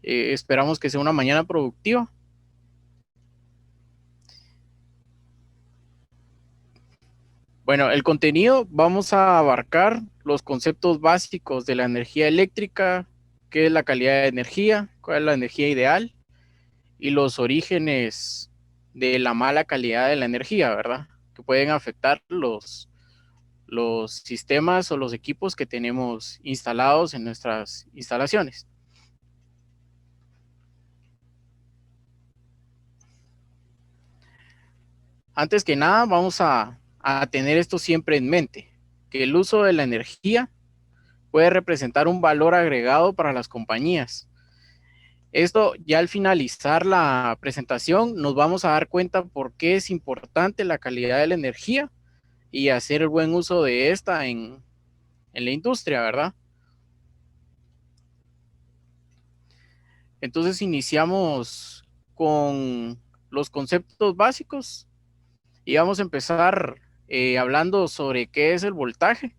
Esperamos que sea una mañana productiva. Bueno, el contenido, vamos a abarcar los conceptos básicos de la energía eléctrica, qué es la calidad de energía, cuál es la energía ideal y los orígenes de la mala calidad de la energía, ¿verdad? Que pueden afectar los sistemas o los equipos que tenemos instalados en nuestras instalaciones. Antes que nada, vamos a tener esto siempre en mente, que el uso de la energía puede representar un valor agregado para las compañías. Esto ya al finalizar la presentación nos vamos a dar cuenta por qué es importante la calidad de la energía y hacer el buen uso de esta en la industria, ¿verdad? Entonces iniciamos con los conceptos básicos y vamos a empezar hablando sobre qué es el voltaje.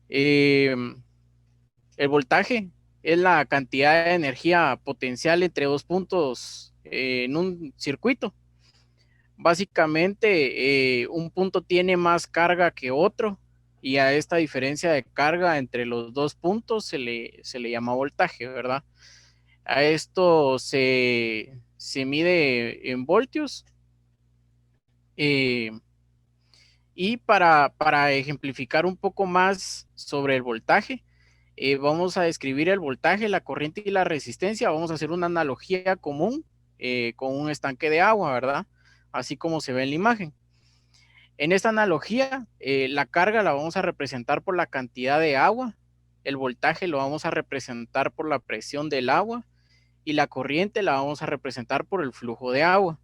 Eh, el voltaje es la cantidad de energía potencial entre dos puntos en un circuito. Básicamente, un punto tiene más carga que otro y a esta diferencia de carga entre los dos puntos se le llama voltaje, ¿verdad? A esto se mide en voltios. eh, y para ejemplificar un poco más sobre el voltaje, vamos a describir el voltaje, la corriente y la resistencia. Vamos a hacer una analogía común con un estanque de agua, ¿verdad? Así como se ve en la imagen. En esta analogía, la carga la vamos a representar por la cantidad de agua, el voltaje lo vamos a representar por la presión del agua y la corriente la vamos a representar por el flujo de agua.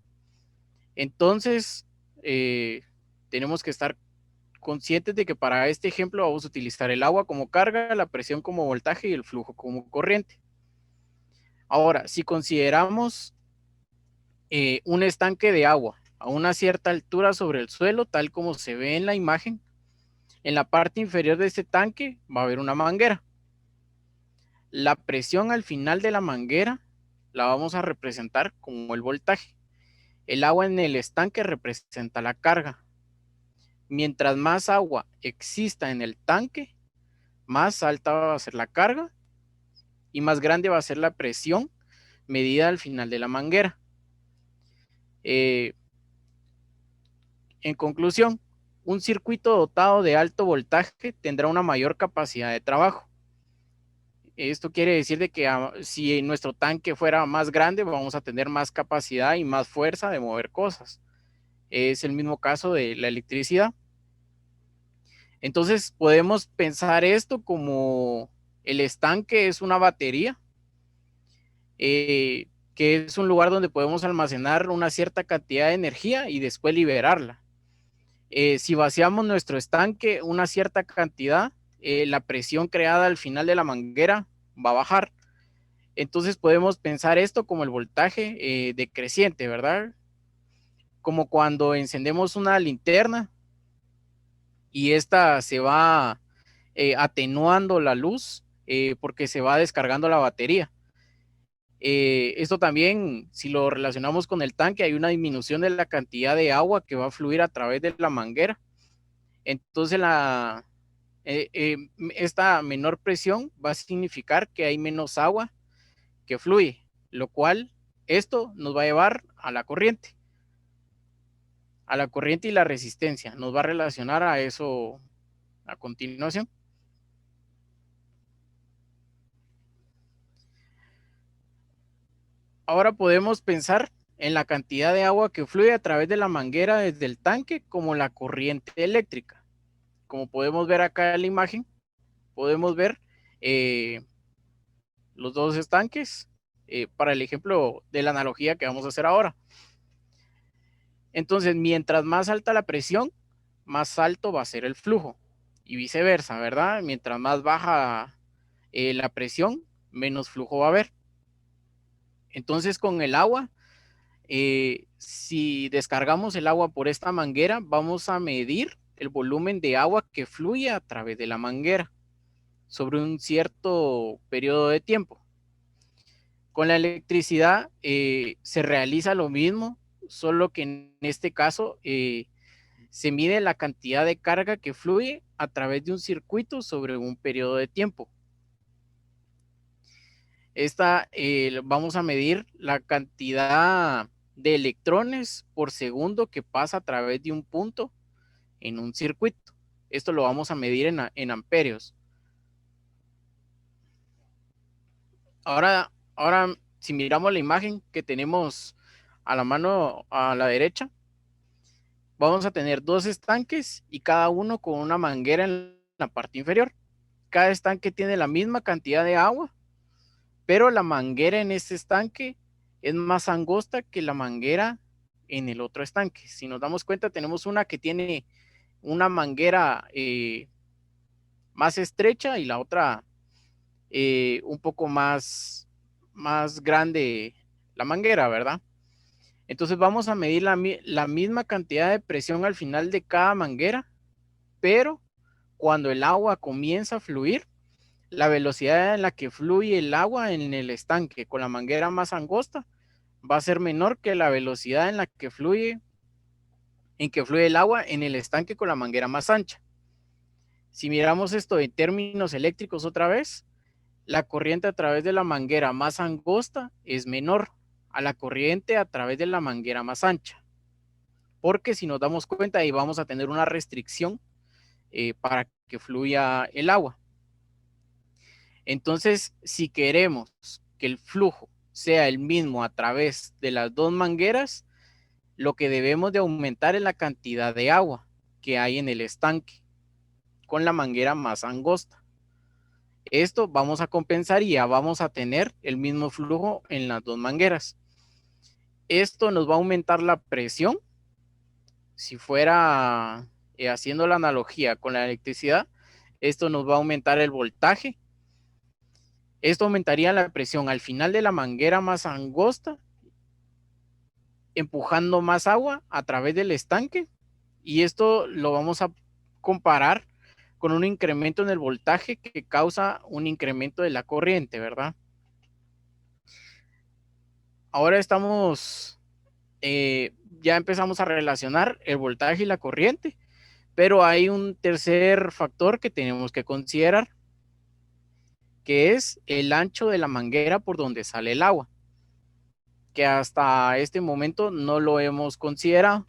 Entonces, tenemos que estar conscientes de que para este ejemplo vamos a utilizar el agua como carga, la presión como voltaje y el flujo como corriente. Ahora, si consideramos un estanque de agua a una cierta altura sobre el suelo, tal como se ve en la imagen, en la parte inferior de este tanque va a haber una manguera. La presión al final de la manguera la vamos a representar como el voltaje. El agua en el estanque representa la carga. Mientras más agua exista en el tanque, más alta va a ser la carga y más grande va a ser la presión medida al final de la manguera. En conclusión, un circuito dotado de alto voltaje tendrá una mayor capacidad de trabajo. Esto quiere decir de que si nuestro tanque fuera más grande, vamos a tener más capacidad y más fuerza de mover cosas. Es el mismo caso de la electricidad. Entonces podemos pensar esto como el estanque es una batería, que es un lugar donde podemos almacenar una cierta cantidad de energía y después liberarla. Si vaciamos nuestro estanque una cierta cantidad, la presión creada al final de la manguera va a bajar. Entonces podemos pensar esto como el voltaje decreciente, ¿verdad? Como cuando encendemos una linterna y esta se va atenuando la luz porque se va descargando la batería. Esto también, si lo relacionamos con el tanque, hay una disminución de la cantidad de agua que va a fluir a través de la manguera. Entonces, esta menor presión va a significar que hay menos agua que fluye, lo cual esto nos va a llevar a la corriente y la resistencia. Nos va a relacionar a eso a continuación. Ahora podemos pensar en la cantidad de agua que fluye a través de la manguera desde el tanque como la corriente eléctrica. Como podemos ver acá en la imagen, podemos ver eh, los dos estanques para el ejemplo de la analogía que vamos a hacer ahora. Entonces, mientras más alta la presión, más alto va a ser el flujo y viceversa, ¿verdad? Mientras más baja la presión, menos flujo va a haber. Entonces, con el agua, si descargamos el agua por esta manguera, vamos a medir el volumen de agua que fluye a través de la manguera sobre un cierto periodo de tiempo. Con la electricidad se realiza lo mismo, solo que en este caso se mide la cantidad de carga que fluye a través de un circuito sobre un periodo de tiempo. Vamos a medir la cantidad de electrones por segundo que pasa a través de un punto en un circuito. Esto lo vamos a medir en amperios. Ahora, si miramos la imagen que tenemos a la mano a la derecha, vamos a tener dos estanques y cada uno con una manguera en la parte inferior. Cada estanque tiene la misma cantidad de agua, pero la manguera en este estanque es más angosta que la manguera en el otro estanque. Si nos damos cuenta, tenemos una que tiene una manguera más estrecha y la otra un poco más grande la manguera, ¿verdad? Entonces vamos a medir la misma cantidad de presión al final de cada manguera, pero cuando el agua comienza a fluir, la velocidad en la que fluye el agua en el estanque con la manguera más angosta va a ser menor que la velocidad en que fluye el agua en el estanque con la manguera más ancha. Si miramos esto en términos eléctricos otra vez, la corriente a través de la manguera más angosta es menor a la corriente a través de la manguera más ancha. Porque si nos damos cuenta, ahí vamos a tener una restricción para que fluya el agua. Entonces, si queremos que el flujo sea el mismo a través de las dos mangueras, lo que debemos de aumentar es la cantidad de agua que hay en el estanque con la manguera más angosta. Esto vamos a compensar y ya vamos a tener el mismo flujo en las dos mangueras. Esto nos va a aumentar la presión. Si fuera haciendo la analogía con la electricidad, esto nos va a aumentar el voltaje. Esto aumentaría la presión al final de la manguera más angosta, empujando más agua a través del estanque. Y esto lo vamos a comparar con un incremento en el voltaje que causa un incremento de la corriente, ¿verdad? Ahora ya empezamos a relacionar el voltaje y la corriente, pero hay un tercer factor que tenemos que considerar, que es el ancho de la manguera por donde sale el agua, que hasta este momento no lo hemos considerado.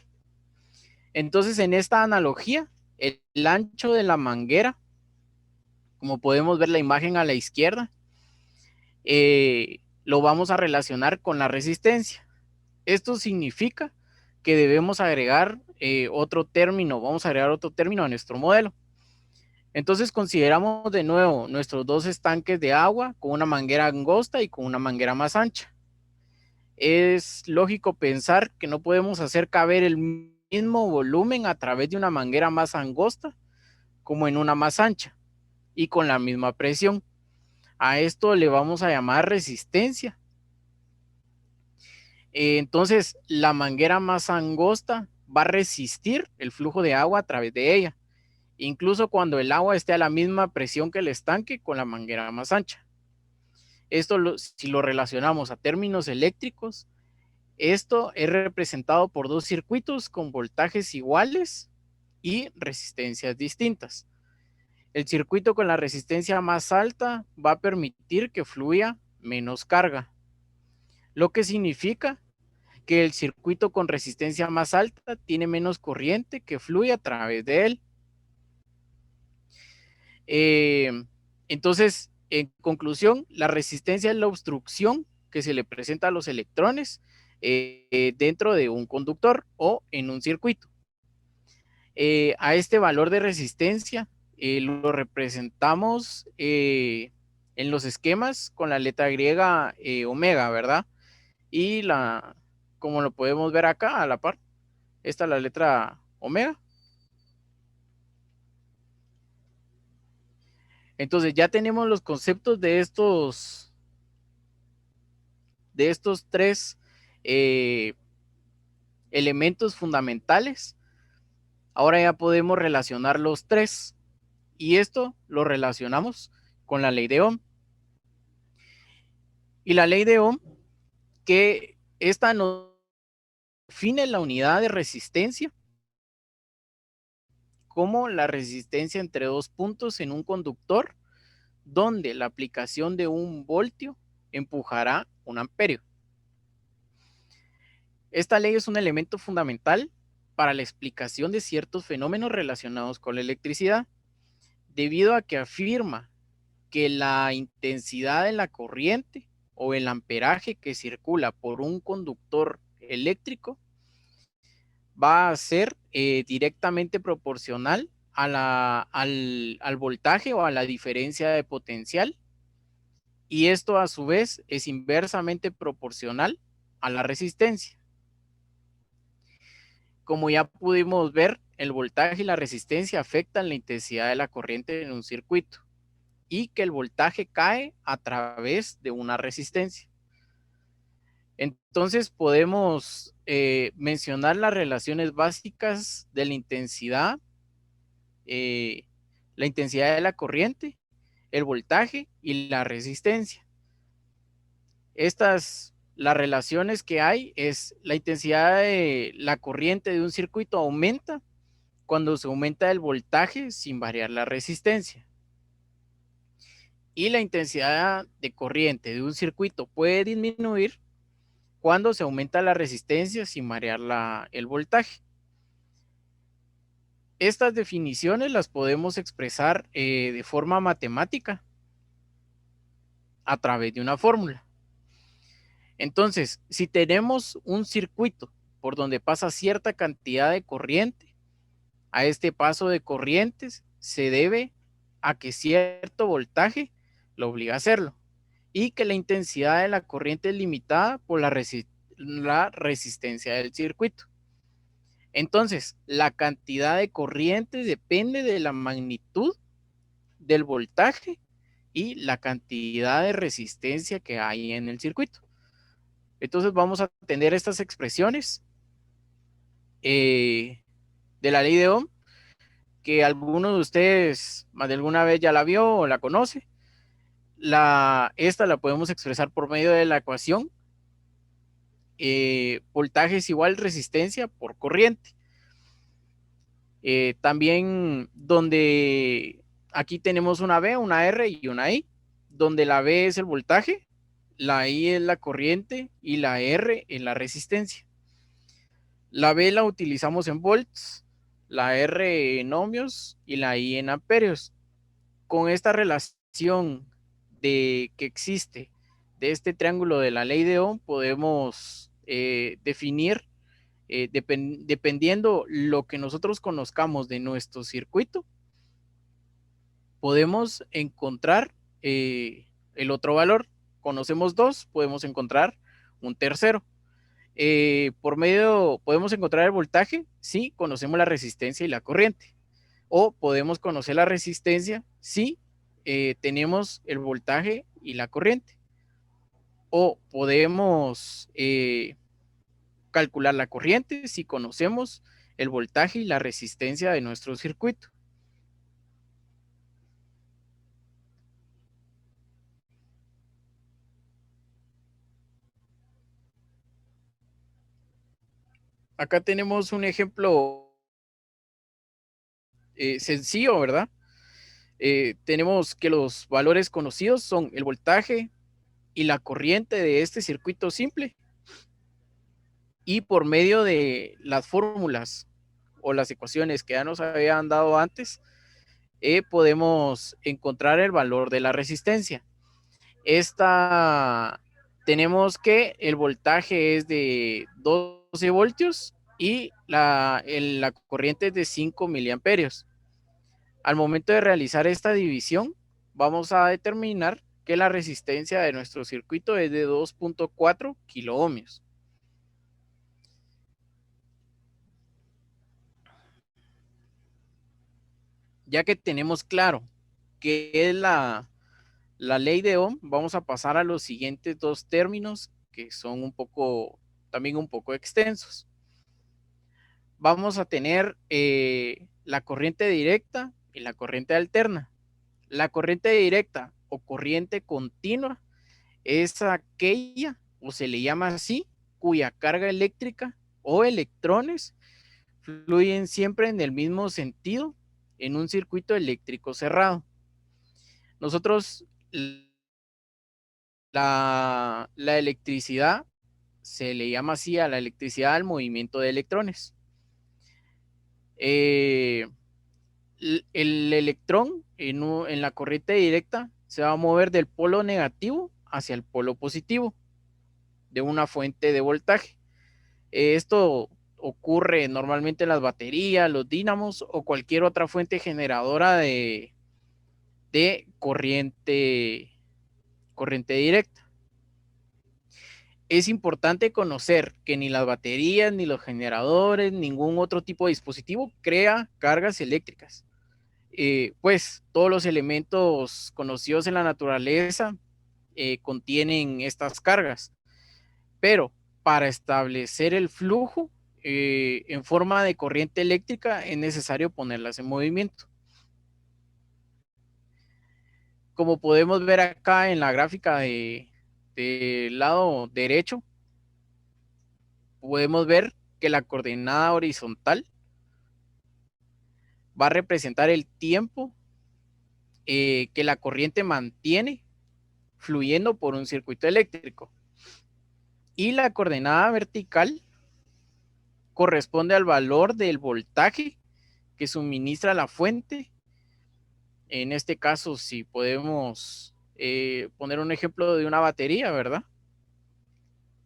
Entonces, en esta analogía, el ancho de la manguera, como podemos ver la imagen a la izquierda, lo vamos a relacionar con la resistencia. Esto significa que debemos agregar otro término, vamos a agregar otro término a nuestro modelo. Entonces consideramos de nuevo nuestros dos estanques de agua con una manguera angosta y con una manguera más ancha. Es lógico pensar que no podemos hacer caber el mismo volumen a través de una manguera más angosta como en una más ancha y con la misma presión. A esto le vamos a llamar resistencia. Entonces, la manguera más angosta va a resistir el flujo de agua a través de ella, incluso cuando el agua esté a la misma presión que el estanque con la manguera más ancha. Esto, si lo relacionamos a términos eléctricos, esto es representado por dos circuitos con voltajes iguales y resistencias distintas. El circuito con la resistencia más alta va a permitir que fluya menos carga, lo que significa que el circuito con resistencia más alta tiene menos corriente que fluye a través de él. Entonces, en conclusión, la resistencia es la obstrucción que se le presenta a los electrones dentro de un conductor o en un circuito. A este valor de resistencia lo representamos en los esquemas con la letra griega omega, ¿verdad? Y como lo podemos ver acá a la par, esta es la letra omega. Entonces ya tenemos los conceptos de estos tres elementos fundamentales. Ahora ya podemos relacionar los tres y esto lo relacionamos con la ley de Ohm. Y la ley de Ohm, que esta nos define la unidad de resistencia como la resistencia entre dos puntos en un conductor, donde la aplicación de un voltio empujará un amperio. Esta ley es un elemento fundamental para la explicación de ciertos fenómenos relacionados con la electricidad, debido a que afirma que la intensidad de la corriente o el amperaje que circula por un conductor eléctrico va a ser directamente proporcional al voltaje o a la diferencia de potencial, y esto a su vez es inversamente proporcional a la resistencia. Como ya pudimos ver, el voltaje y la resistencia afectan la intensidad de la corriente en un circuito, y que el voltaje cae a través de una resistencia. Entonces podemos mencionar las relaciones básicas de la intensidad de la corriente, el voltaje y la resistencia. Las relaciones que hay es la intensidad de la corriente de un circuito aumenta cuando se aumenta el voltaje sin variar la resistencia. Y la intensidad de corriente de un circuito puede disminuir cuando se aumenta la resistencia sin variar el voltaje. Estas definiciones las podemos expresar de forma matemática a través de una fórmula. Entonces, si tenemos un circuito por donde pasa cierta cantidad de corriente, a este paso de corrientes se debe a que cierto voltaje lo obliga a hacerlo, y que la intensidad de la corriente es limitada por la resistencia del circuito. Entonces, la cantidad de corriente depende de la magnitud del voltaje y la cantidad de resistencia que hay en el circuito. Entonces vamos a tener estas expresiones de la ley de Ohm, que algunos de ustedes más de alguna vez ya la vio o la conoce. Esta la podemos expresar por medio de la ecuación voltaje es igual resistencia por corriente. También donde aquí tenemos una B, una R y una I, donde la B es el voltaje, la I es la corriente y la R es la resistencia. La B la utilizamos en volts, la R en ohmios y la I en amperios. Con esta relación que existe de este triángulo de la ley de Ohm, podemos definir, dependiendo lo que nosotros conozcamos de nuestro circuito, podemos encontrar el otro valor. Conocemos dos, podemos encontrar un tercero. Podemos encontrar el voltaje si conocemos la resistencia y la corriente, o podemos conocer la resistencia si tenemos el voltaje y la corriente, o podemos calcular la corriente si conocemos el voltaje y la resistencia de nuestro circuito. Acá tenemos un ejemplo sencillo, ¿verdad? Tenemos que los valores conocidos son el voltaje y la corriente de este circuito simple, y por medio de las fórmulas o las ecuaciones que ya nos habían dado antes, podemos encontrar el valor de la resistencia. Tenemos que el voltaje es de 12 voltios y la corriente es de 5 miliamperios. Al momento de realizar esta división, vamos a determinar que la resistencia de nuestro circuito es de 2.4 kiloohmios. Ya que tenemos claro que es la ley de Ohm, vamos a pasar a los siguientes dos términos que son también un poco extensos. Vamos a tener la corriente directa y la corriente alterna. La corriente directa o corriente continua es aquella, o se le llama así, cuya carga eléctrica o electrones fluyen siempre en el mismo sentido en un circuito eléctrico cerrado. Nosotros, la electricidad se le llama así a la electricidad al movimiento de electrones. El electrón en la corriente directa se va a mover del polo negativo hacia el polo positivo de una fuente de voltaje. Esto ocurre normalmente en las baterías, los dínamos o cualquier otra fuente generadora de corriente directa. Es importante conocer que ni las baterías, ni los generadores, ningún otro tipo de dispositivo crea cargas eléctricas. Pues todos los elementos conocidos en la naturaleza contienen estas cargas, pero para establecer el flujo en forma de corriente eléctrica es necesario ponerlas en movimiento. Como podemos ver acá en la gráfica del lado derecho, podemos ver que la coordenada horizontal va a representar el tiempo que la corriente mantiene fluyendo por un circuito eléctrico. Y la coordenada vertical corresponde al valor del voltaje que suministra la fuente. En este caso, si podemos poner un ejemplo de una batería, ¿verdad?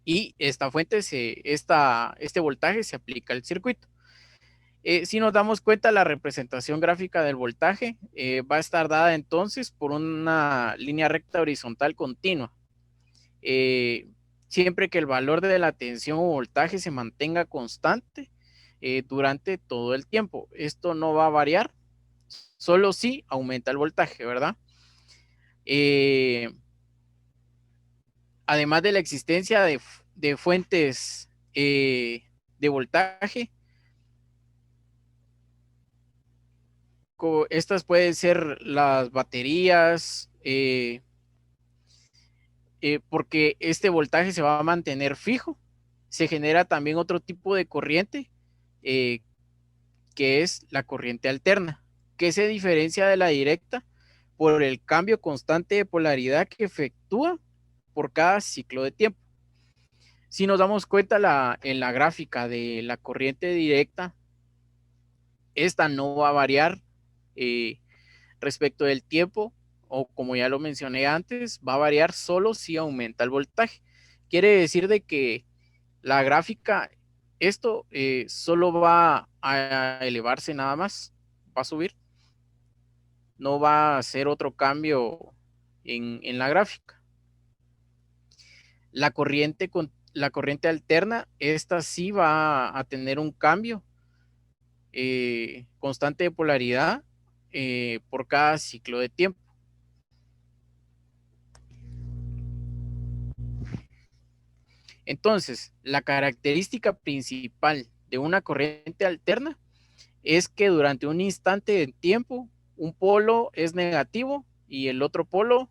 Y esta fuente, este voltaje se aplica al circuito. Si nos damos cuenta, la representación gráfica del voltaje va a estar dada entonces por una línea recta horizontal continua. Siempre que el valor de la tensión o voltaje se mantenga constante durante todo el tiempo. Esto no va a variar, solo si aumenta el voltaje, ¿verdad? Además de la existencia de fuentes de voltaje, estas pueden ser las baterías, porque este voltaje se va a mantener fijo. Se genera también otro tipo de corriente, eh, que es la corriente alterna, que se diferencia de la directa por el cambio constante de polaridad que efectúa por cada ciclo de tiempo. Si nos damos cuenta en la gráfica de la corriente directa, esta no va a variar eh, respecto del tiempo, o como ya lo mencioné antes, va a variar solo si aumenta el voltaje. Quiere decir de que la gráfica, esto solo va a elevarse nada más, va a subir, no va a hacer otro cambio en la gráfica. La corriente alterna, esta sí va a tener un cambio constante de polaridad por cada ciclo de tiempo. Entonces, la característica principal de una corriente alterna es que durante un instante de tiempo, un polo es negativo y el otro polo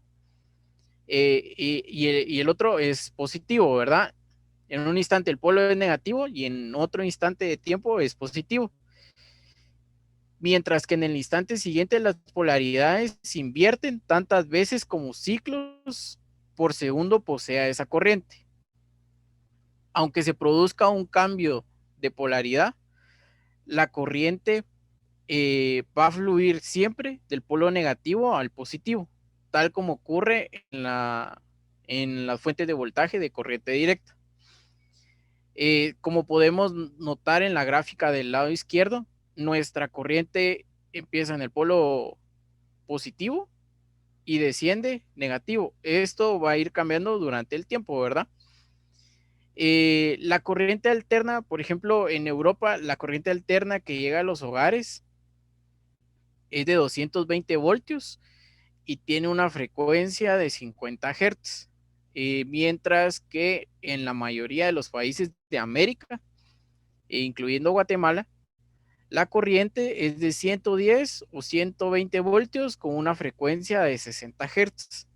y el otro es positivo, ¿verdad? En un instante el polo es negativo y en otro instante de tiempo es positivo. Mientras que en el instante siguiente las polaridades se invierten tantas veces como ciclos por segundo posea esa corriente. Aunque se produzca un cambio de polaridad, la corriente va a fluir siempre del polo negativo al positivo, tal como ocurre en las fuentes de voltaje de corriente directa. Como podemos notar en la gráfica del lado izquierdo, nuestra corriente empieza en el polo positivo y desciende negativo. Esto va a ir cambiando durante el tiempo, ¿verdad? La corriente alterna, por ejemplo, en Europa, la corriente alterna que llega a los hogares es de 220 voltios y tiene una frecuencia de 50 Hz, mientras que en la mayoría de los países de América, incluyendo Guatemala, la corriente es de 110 o 120 voltios con una frecuencia de 60 Hz.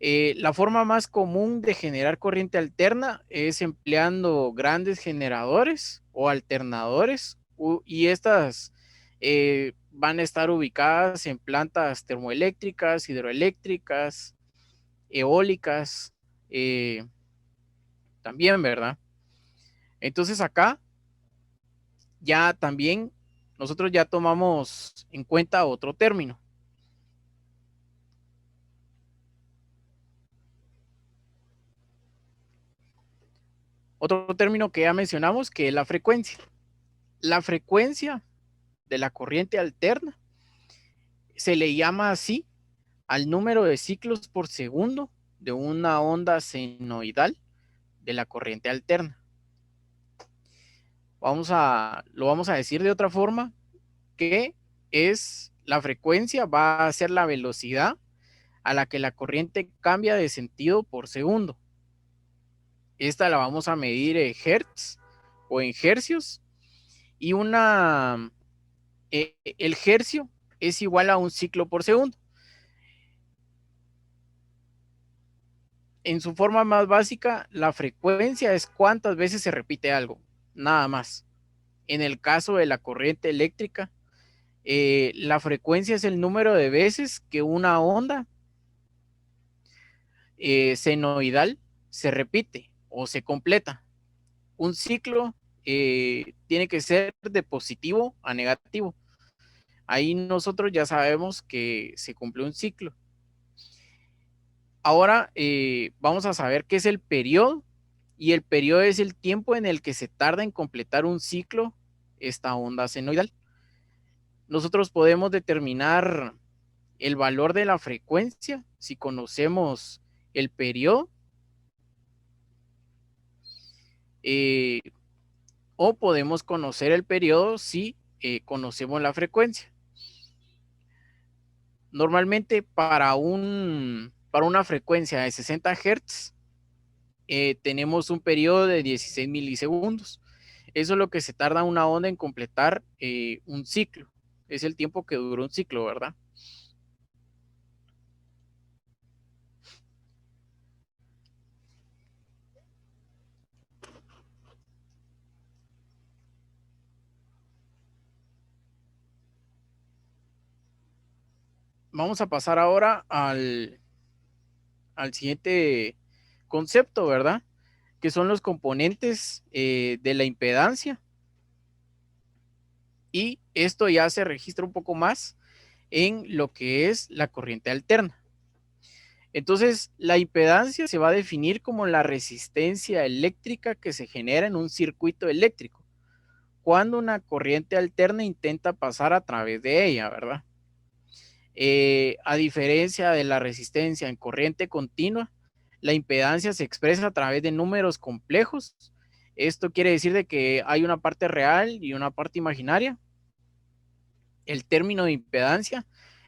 La forma más común de generar corriente alterna es empleando grandes generadores o alternadores y estas van a estar ubicadas en plantas termoeléctricas, hidroeléctricas, eólicas, eh, también, ¿verdad? Entonces acá ya también nosotros ya tomamos en cuenta otro término. Otro término que ya mencionamos, que es la frecuencia. La frecuencia de la corriente alterna se le llama así al número de ciclos por segundo de una onda senoidal de la corriente alterna. Lo vamos a decir de otra forma, que es la frecuencia, va a ser la velocidad a la que la corriente cambia de sentido por segundo. Esta la vamos a medir en hertz o en hercios y el hercio es igual a un ciclo por segundo. En su forma más básica, la frecuencia es cuántas veces se repite algo, nada más. En el caso de la corriente eléctrica, la frecuencia es el número de veces que una onda senoidal se repite o se completa. Un ciclo tiene que ser de positivo a negativo. Ahí nosotros ya sabemos que se cumple un ciclo. Ahora vamos a saber qué es el periodo, y el periodo es el tiempo en el que se tarda en completar un ciclo esta onda senoidal. Nosotros podemos determinar el valor de la frecuencia si conocemos el periodo, eh, o podemos conocer el periodo si conocemos la frecuencia. Normalmente para una frecuencia de 60 Hz tenemos un periodo de 16 milisegundos. Eso es lo que se tarda una onda en completar un ciclo. Es el tiempo que dura un ciclo, ¿verdad? Vamos a pasar ahora al siguiente concepto, ¿verdad? Que son los componentes de la impedancia. Y esto ya se registra un poco más en lo que es la corriente alterna. Entonces, la impedancia se va a definir como la resistencia eléctrica que se genera en un circuito eléctrico cuando una corriente alterna intenta pasar a través de ella, ¿verdad? A diferencia de la resistencia en corriente continua, la impedancia se expresa a través de números complejos. Esto quiere decir de que hay una parte real y una parte imaginaria. El término de impedancia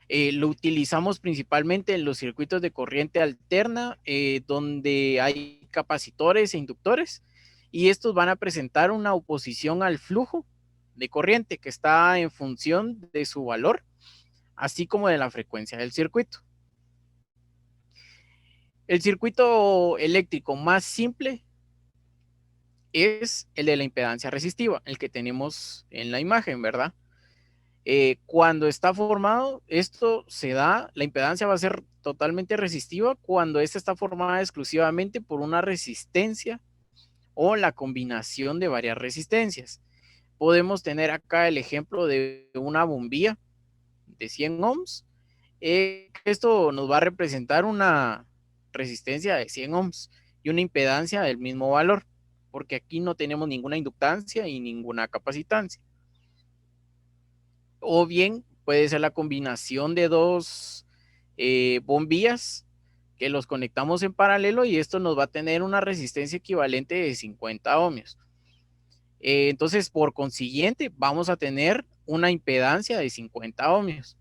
lo utilizamos principalmente en los circuitos de corriente alterna, donde hay capacitores e inductores, y estos van a presentar una oposición al flujo de corriente que está en función de su valor, así como de la frecuencia del circuito. El circuito eléctrico más simple es el de la impedancia resistiva, el que tenemos en la imagen, ¿verdad? Cuando está formado, esto se da, la impedancia va a ser totalmente resistiva cuando esta está formada exclusivamente por una resistencia o la combinación de varias resistencias. Podemos tener acá el ejemplo de una bombilla de 100 ohms. Esto nos va a representar una resistencia de 100 ohms y una impedancia del mismo valor, porque aquí no tenemos ninguna inductancia y ninguna capacitancia. O bien puede ser la combinación de dos bombillas que los conectamos en paralelo, y esto nos va a tener una resistencia equivalente de 50 ohmios. Entonces, por consiguiente, vamos a tener una impedancia de 50 ohmios.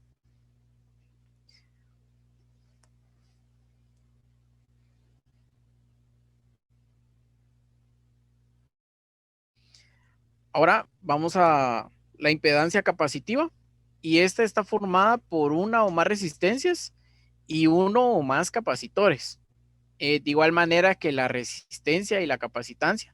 Ahora vamos a la impedancia capacitiva, y esta está formada por una o más resistencias y uno o más capacitores. De igual manera que la resistencia y la capacitancia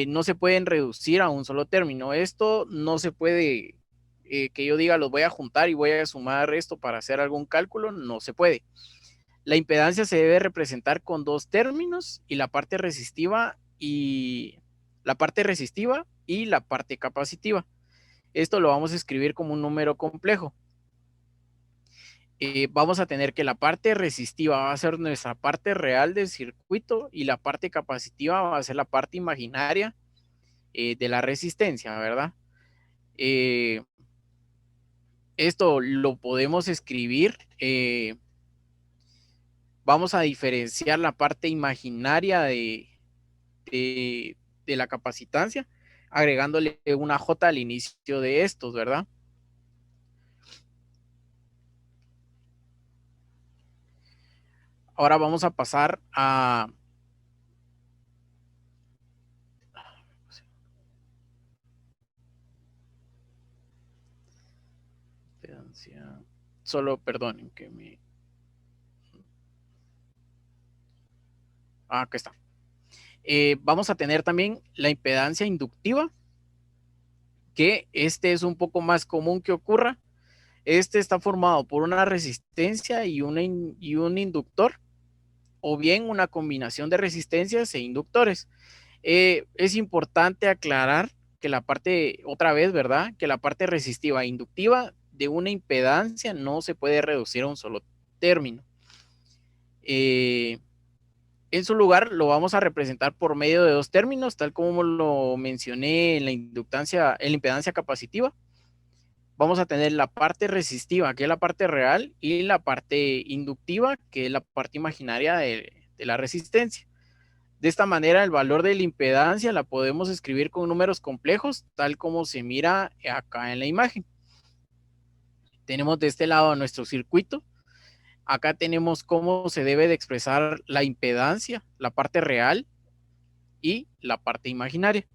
no se pueden reducir a un solo término. Esto no se puede, que yo diga, los voy a juntar y voy a sumar esto para hacer algún cálculo, no se puede. La impedancia se debe representar con dos términos y la parte resistiva y la parte capacitiva. Esto lo vamos a escribir como un número complejo. Vamos a tener que la parte resistiva va a ser nuestra parte real del circuito y la parte capacitiva va a ser la parte imaginaria de la resistencia, ¿verdad? Esto lo podemos escribir. Vamos a diferenciar la parte imaginaria de la capacitancia, agregándole una J al inicio de estos, ¿verdad? Ahora vamos a pasar a solo perdonen que me... acá está. Vamos a tener también la impedancia inductiva, que este es un poco más común que ocurra. Este está formado por una resistencia y un inductor, o bien una combinación de resistencias e inductores. Es importante aclarar que la parte, otra vez, ¿verdad? Que la parte resistiva e inductiva de una impedancia no se puede reducir a un solo término. En su lugar lo vamos a representar por medio de dos términos, tal como lo mencioné en la impedancia capacitiva. Vamos a tener la parte resistiva, que es la parte real, y la parte inductiva, que es la parte imaginaria de la resistencia. De esta manera, el valor de la impedancia la podemos escribir con números complejos, tal como se mira acá en la imagen. Tenemos de este lado nuestro circuito. Acá tenemos cómo se debe de expresar la impedancia, la parte real y la parte imaginaria.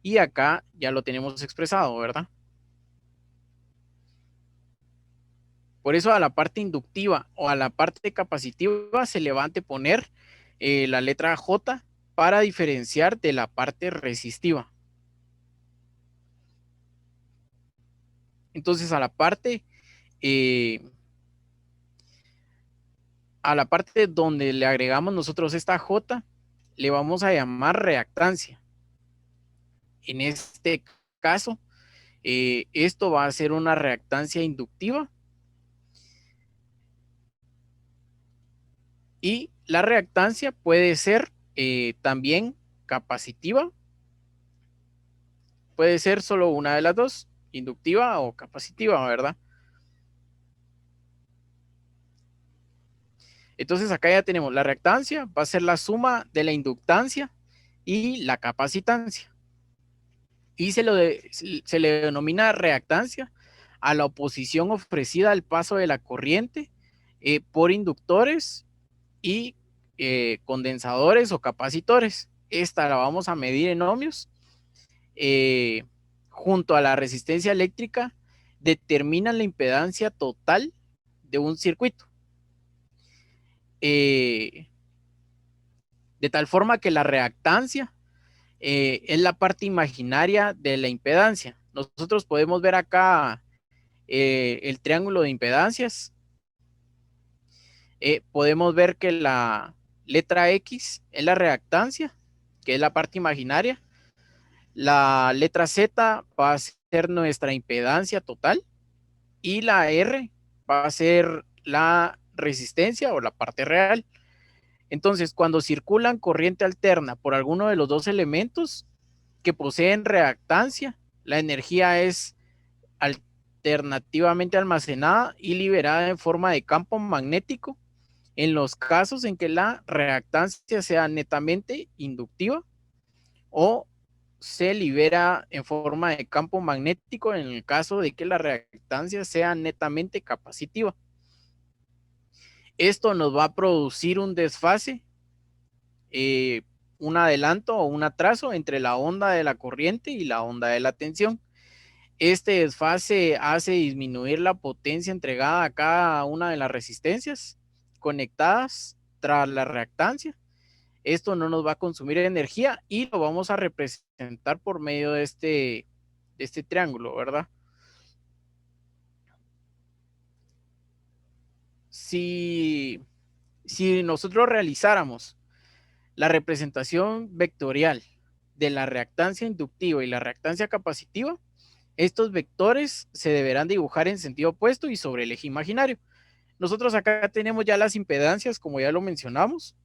Y acá ya lo tenemos expresado, ¿verdad? Por eso a la parte inductiva o a la parte capacitiva se le va a anteponer la letra J para diferenciar de la parte resistiva. Entonces a la parte donde le agregamos nosotros esta J, le vamos a llamar reactancia. En este caso, esto va a ser una reactancia inductiva. Y la reactancia puede ser también capacitiva. Puede ser solo una de las dos, inductiva o capacitiva, ¿verdad? Entonces acá ya tenemos la reactancia, va a ser la suma de la inductancia y la capacitancia. Y se le denomina reactancia a la oposición ofrecida al paso de la corriente por inductores y condensadores o capacitores. Esta la vamos a medir en ohmios. Junto a la resistencia eléctrica, determinan la impedancia total de un circuito. De tal forma que la reactancia es la parte imaginaria de la impedancia. Nosotros podemos ver acá el triángulo de impedancias. Podemos ver que la letra X es la reactancia, que es la parte imaginaria. La letra Z va a ser nuestra impedancia total y la R va a ser la resistencia o la parte real. Entonces, cuando circulan corriente alterna por alguno de los dos elementos que poseen reactancia, la energía es alternativamente almacenada y liberada en forma de campo magnético en los casos en que la reactancia sea netamente inductiva o se libera en forma de campo magnético en el caso de que la reactancia sea netamente capacitiva. Esto nos va a producir un desfase, un adelanto o un atraso entre la onda de la corriente y la onda de la tensión. Este desfase hace disminuir la potencia entregada a cada una de las resistencias conectadas tras la reactancia. Esto no nos va a consumir energía y lo vamos a representar por medio de este triángulo, ¿verdad? Si nosotros realizáramos la representación vectorial de la reactancia inductiva y la reactancia capacitiva, estos vectores se deberán dibujar en sentido opuesto y sobre el eje imaginario. Nosotros acá tenemos ya las impedancias, como ya lo mencionamos.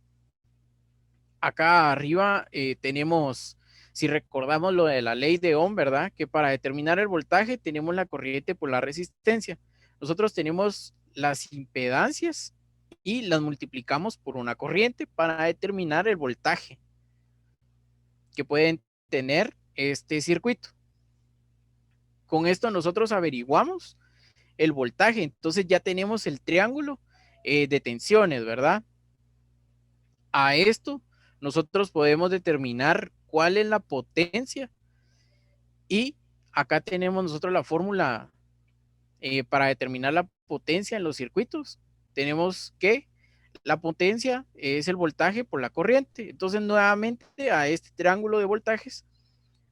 Acá arriba tenemos, si recordamos lo de la ley de Ohm, ¿verdad? Que para determinar el voltaje tenemos la corriente por la resistencia. Nosotros tenemos las impedancias y las multiplicamos por una corriente para determinar el voltaje que pueden tener este circuito. Con esto nosotros averiguamos el voltaje, entonces ya tenemos el triángulo de tensiones, ¿verdad? A esto nosotros podemos determinar cuál es la potencia y acá tenemos nosotros la fórmula para determinar la potencia en los circuitos. Tenemos que la potencia es el voltaje por la corriente. Entonces nuevamente a este triángulo de voltajes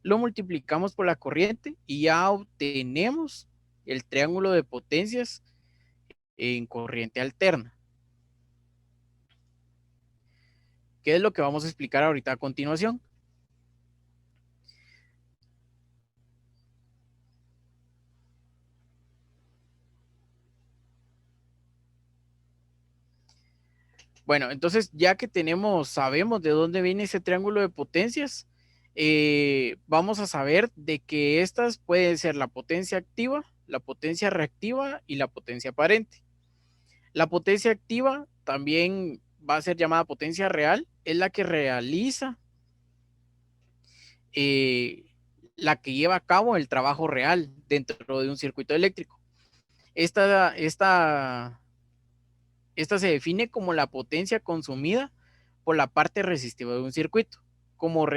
lo multiplicamos por la corriente y ya obtenemos el triángulo de potencias en corriente alterna. ¿Qué es lo que vamos a explicar ahorita a continuación? Bueno, entonces ya que sabemos de dónde viene ese triángulo de potencias, vamos a saber de que estas pueden ser la potencia activa, la potencia reactiva y la potencia aparente. La potencia activa también va a ser llamada potencia real, es la que realiza, eh, la que lleva a cabo el trabajo real dentro de un circuito eléctrico. Esta se define como la potencia consumida por la parte resistiva de un circuito. Como la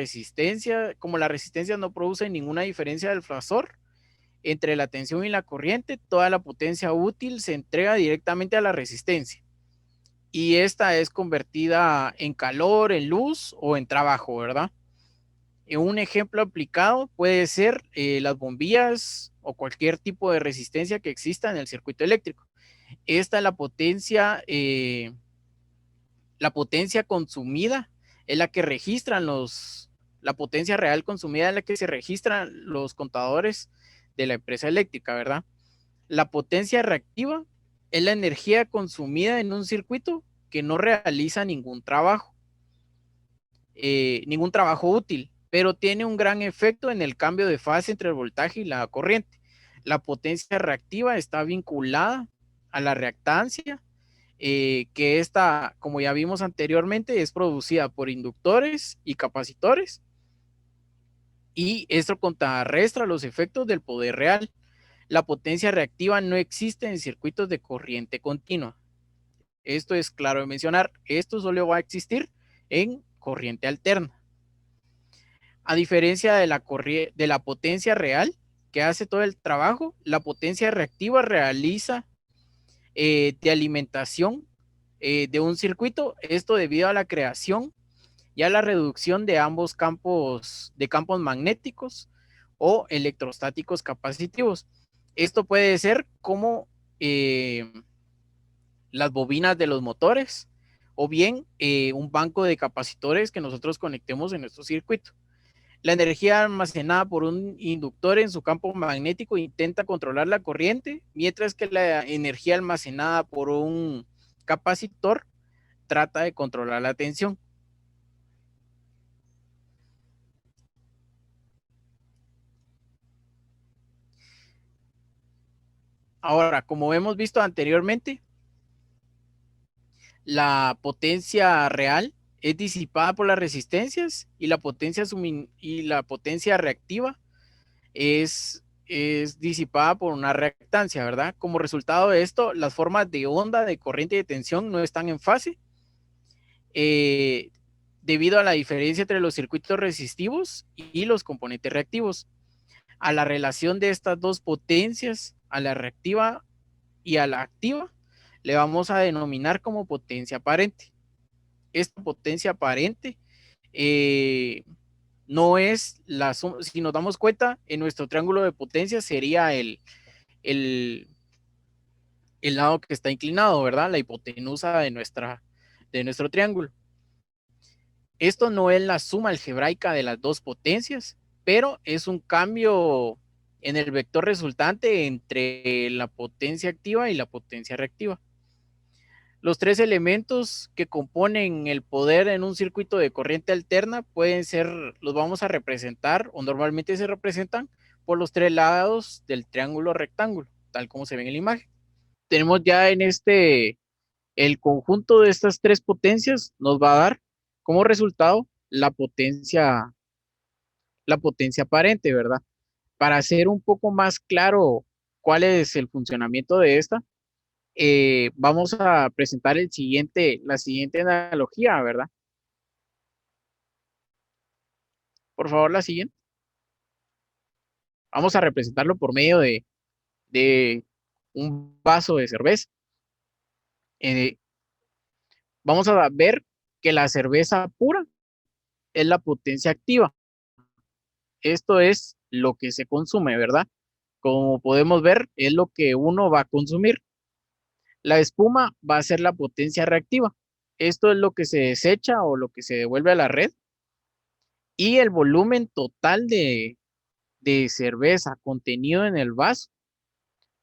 resistencia no produce ninguna diferencia del fasor entre la tensión y la corriente, toda la potencia útil se entrega directamente a la resistencia. Y esta es convertida en calor, en luz o en trabajo, ¿verdad? Un ejemplo aplicado puede ser las bombillas o cualquier tipo de resistencia que exista en el circuito eléctrico. Esta es la potencia consumida, es la que registran la potencia real consumida es la que se registran los contadores de la empresa eléctrica, ¿verdad? La potencia reactiva es la energía consumida en un circuito que no realiza ningún trabajo útil, pero tiene un gran efecto en el cambio de fase entre el voltaje y la corriente. La potencia reactiva está vinculada a la reactancia, que esta, como ya vimos anteriormente, es producida por inductores y capacitores, y esto contrarresta los efectos del poder real. La potencia reactiva no existe en circuitos de corriente continua. Esto es claro de mencionar. Esto solo va a existir en corriente alterna. A diferencia de la potencia real, que hace todo el trabajo, la potencia reactiva realiza de alimentación de un circuito, esto debido a la creación y a la reducción de ambos campos magnéticos o electrostáticos capacitivos. Esto puede ser como las bobinas de los motores o bien un banco de capacitores que nosotros conectemos en nuestro circuito. La energía almacenada por un inductor en su campo magnético intenta controlar la corriente, mientras que la energía almacenada por un capacitor trata de controlar la tensión. Ahora, como hemos visto anteriormente, la potencia real es disipada por las resistencias y la potencia reactiva es disipada por una reactancia, ¿verdad? Como resultado de esto, las formas de onda de corriente y de tensión no están en fase eh, debido a la diferencia entre los circuitos resistivos y los componentes reactivos. a la relación de estas dos potencias, a la reactiva y a la activa, le vamos a denominar como potencia aparente. Esta potencia aparente no es la suma. Si nos damos cuenta, en nuestro triángulo de potencia sería el, el lado que está inclinado, ¿verdad? La hipotenusa de nuestro triángulo. Esto no es la suma algebraica de las dos potencias, pero es un cambio en el vector resultante entre la potencia activa y la potencia reactiva. Los tres elementos que componen el poder en un circuito de corriente alterna pueden ser, los vamos a representar, o normalmente se representan por los tres lados del triángulo rectángulo, tal como se ve en la imagen. Tenemos ya en el conjunto de estas tres potencias nos va a dar como resultado la potencia aparente, ¿verdad? Para hacer un poco más claro cuál es el funcionamiento de esta, vamos a presentar la siguiente analogía, ¿verdad? Por favor, la siguiente. Vamos a representarlo por medio de un vaso de cerveza. Eh, Vamos a ver que la cerveza pura es la potencia activa. Esto es lo que se consume, ¿verdad? Como podemos ver, es lo que uno va a consumir. La espuma va a ser la potencia reactiva. Esto es lo que se desecha o lo que se devuelve a la red. Y el volumen total de cerveza contenido en el vaso,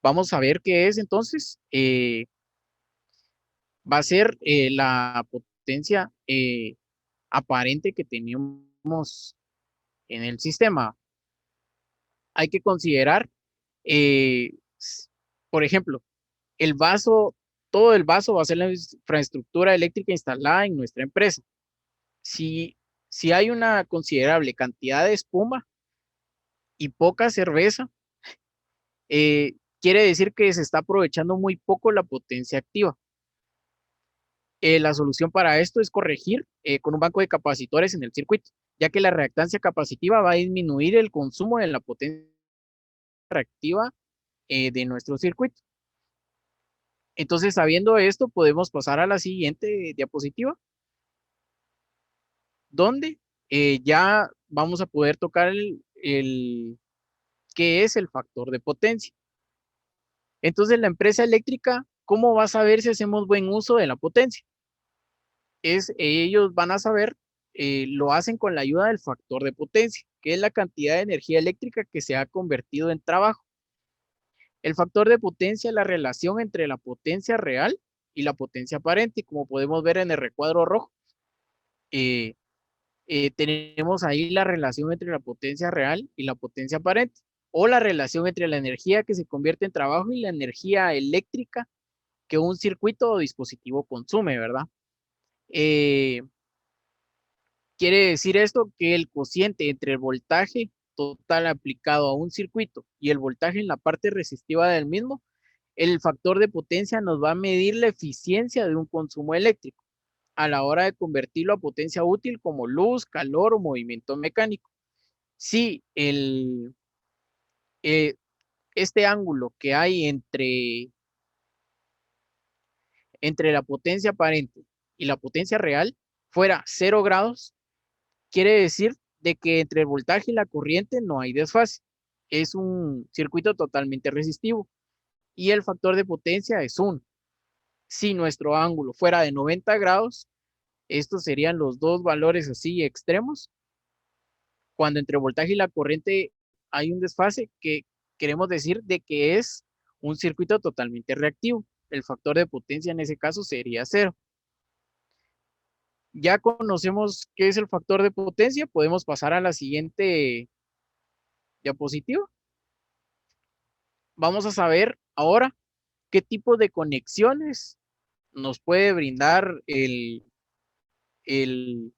vamos a ver qué es entonces. Va a ser la potencia aparente que tenemos en el sistema. Hay que considerar, eh, por ejemplo, el vaso, todo el vaso va a ser la infraestructura eléctrica instalada en nuestra empresa. Si, si hay una considerable cantidad de espuma y poca cerveza, quiere decir que se está aprovechando muy poco la potencia activa. La solución para esto es corregir con un banco de capacitores en el circuito, ya que la reactancia capacitiva va a disminuir el consumo de la potencia reactiva de nuestro circuito. Entonces, sabiendo esto, podemos pasar a la siguiente diapositiva, donde ya vamos a poder tocar qué es el factor de potencia. Entonces, la empresa eléctrica, ¿cómo va a saber si hacemos buen uso de la potencia? Ellos van a saber, lo hacen con la ayuda del factor de potencia, que es la cantidad de energía eléctrica que se ha convertido en trabajo. El factor de potencia es la relación entre la potencia real y la potencia aparente, como podemos ver en el recuadro rojo. Eh, Tenemos ahí la relación entre la potencia real y la potencia aparente, o la relación entre la energía que se convierte en trabajo y la energía eléctrica que un circuito o dispositivo consume, ¿verdad? Eh, Quiere decir esto que el cociente entre el voltaje total aplicado a un circuito y el voltaje en la parte resistiva del mismo, el factor de potencia nos va a medir la eficiencia de un consumo eléctrico a la hora de convertirlo a potencia útil como luz, calor o movimiento mecánico. Si eh, este ángulo que hay entre la potencia aparente y la potencia real fuera 0 grados, quiere decir de que entre el voltaje y la corriente no hay desfase. Es un circuito totalmente resistivo y el factor de potencia es 1. Si nuestro ángulo fuera de 90 grados, estos serían los dos valores así extremos. Cuando entre el voltaje y la corriente hay un desfase, que queremos decir de que es un circuito totalmente reactivo. El factor de potencia en ese caso sería 0. Ya conocemos qué es el factor de potencia, podemos pasar a la siguiente diapositiva. Vamos a saber ahora qué tipo de conexiones nos puede brindar el, el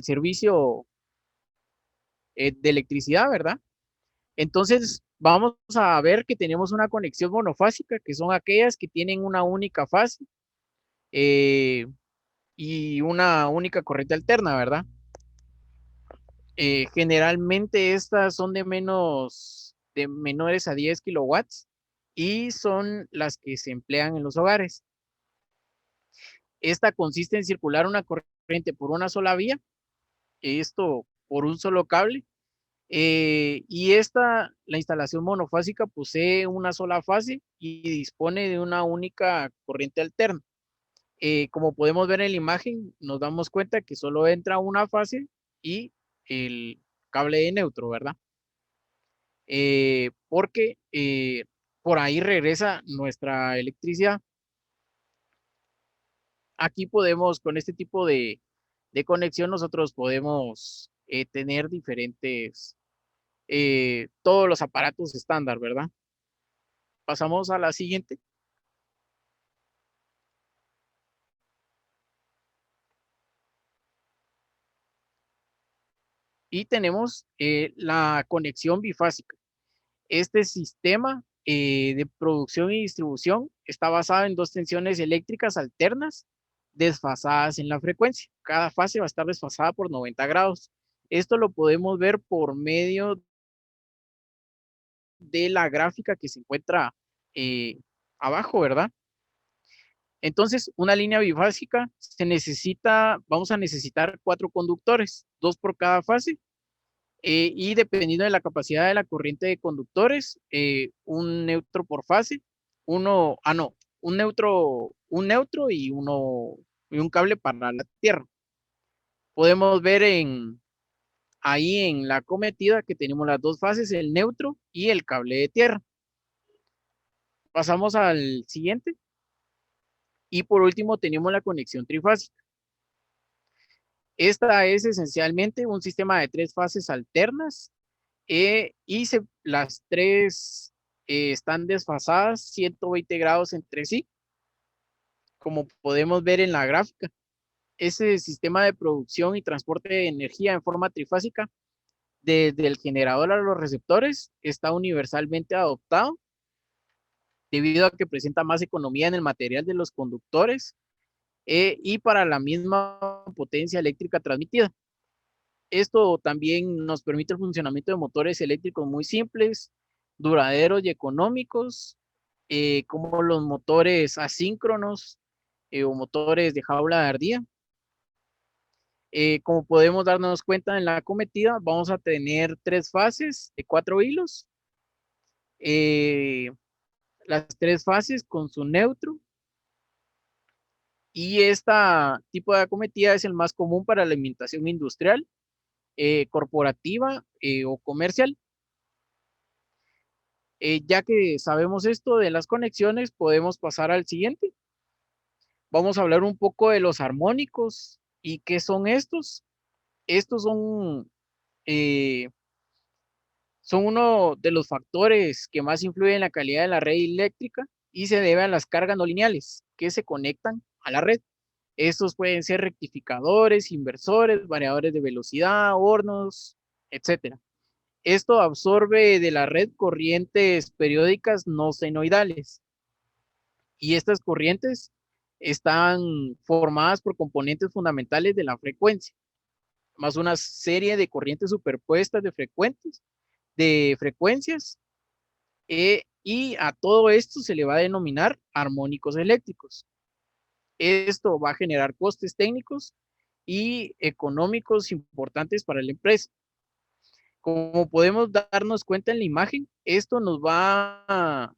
servicio de electricidad, ¿verdad? Entonces, vamos a ver que tenemos una conexión monofásica, que son aquellas que tienen una única fase y una única corriente alterna, ¿verdad? Generalmente estas son de menores a 10 kilowatts y son las que se emplean en los hogares. Esta consiste en circular una corriente por una sola vía, esto por un solo cable, la instalación monofásica posee una sola fase y dispone de una única corriente alterna. Como podemos ver en la imagen, nos damos cuenta que solo entra una fase y el cable de neutro, ¿verdad? Porque por ahí regresa nuestra electricidad. Aquí podemos, con este tipo de conexión, nosotros podemos tener todos los aparatos estándar, ¿verdad? Pasamos a la siguiente y tenemos la conexión bifásica. Este sistema de producción y distribución está basado en dos tensiones eléctricas alternas desfasadas en la frecuencia. Cada fase va a estar desfasada por 90 grados. Esto lo podemos ver por medio de la gráfica que se encuentra eh, abajo, ¿verdad? Entonces, una línea bifásica vamos a necesitar 4 conductores, 2 por cada fase, y dependiendo de la capacidad de la corriente de conductores, un neutro por fase, no, un neutro y un cable para la tierra. Podemos ver ahí en la cometida que tenemos las dos fases, el neutro y el cable de tierra. Pasamos al siguiente. Y por último tenemos la conexión trifásica. Esta es esencialmente un sistema de 3 fases alternas las tres están desfasadas 120 grados entre sí, como podemos ver en la gráfica. Ese sistema de producción y transporte de energía en forma trifásica, desde el generador a los receptores, está universalmente adoptado debido a que presenta más economía en el material de los conductores y para la misma potencia eléctrica transmitida. Esto también nos permite el funcionamiento de motores eléctricos muy simples, duraderos y económicos, como los motores asíncronos o motores de jaula de ardilla. Como podemos darnos cuenta en la cometida, vamos a tener 3 fases de 4 hilos, eh, las 3 fases con su neutro, y este tipo de acometida es el más común para la alimentación industrial, corporativa o comercial. Ya que sabemos esto de las conexiones, podemos pasar al siguiente. Vamos a hablar un poco de los armónicos y qué son estos. Estos eh, son uno de los factores que más influyen en la calidad de la red eléctrica y se debe a las cargas no lineales que se conectan a la red. Estos pueden ser rectificadores, inversores, variadores de velocidad, hornos, etcétera. Esto absorbe de la red corrientes periódicas no senoidales. Y estas corrientes están formadas por componentes fundamentales de la frecuencia, más una serie de corrientes superpuestas de frecuencias, y a todo esto se le va a denominar armónicos eléctricos. Esto va a generar costes técnicos y económicos importantes para la empresa. Como podemos darnos cuenta en la imagen, eh, esto nos va a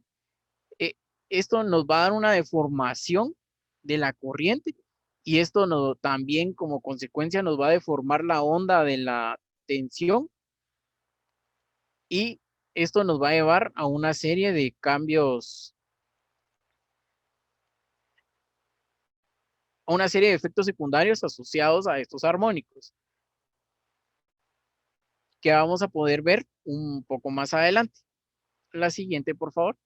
dar una deformación de la corriente, y esto también como consecuencia nos va a deformar la onda de la tensión, y esto nos va a llevar a una serie de cambios, a una serie de efectos secundarios asociados a estos armónicos que vamos a poder ver un poco más adelante. La siguiente, por favor.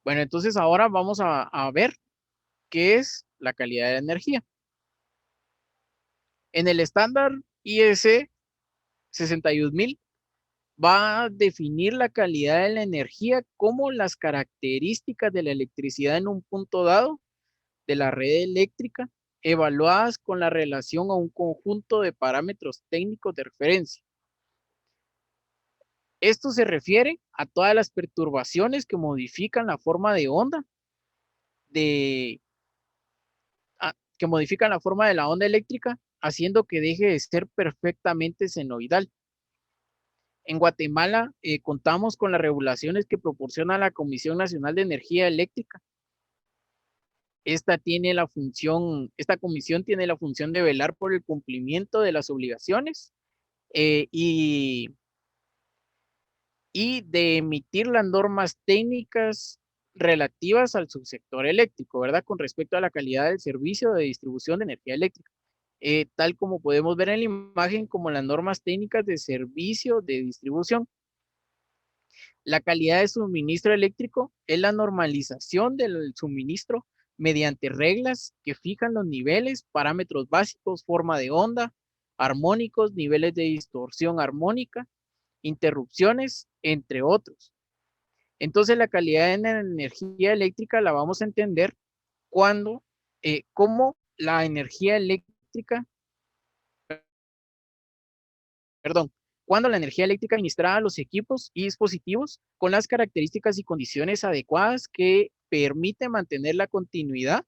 Bueno, entonces ahora vamos a ver qué es la calidad de la energía. En el estándar IEC 61000 va a definir la calidad de la energía como las características de la electricidad en un punto dado de la red eléctrica evaluadas con la relación a un conjunto de parámetros técnicos de referencia. Esto se refiere a todas las perturbaciones que modifican la forma de onda que modifican la forma de la onda eléctrica, haciendo que deje de ser perfectamente senoidal. En Guatemala contamos con las regulaciones que proporciona la Comisión Nacional de Energía Eléctrica. Esta comisión tiene la función de velar por el cumplimiento de las obligaciones y de emitir las normas técnicas relativas al subsector eléctrico, ¿verdad? Con respecto a la calidad del servicio de distribución de energía eléctrica. Tal como podemos ver en la imagen, como las normas técnicas de servicio de distribución. La calidad de suministro eléctrico es la normalización del suministro mediante reglas que fijan los niveles, parámetros básicos, forma de onda, armónicos, niveles de distorsión armónica, interrupciones, entre otros. Entonces, la calidad de la energía eléctrica la vamos a entender cuando, cómo la energía eléctrica, cuando la energía eléctrica administrada a los equipos y dispositivos con las características y condiciones adecuadas que permiten mantener la continuidad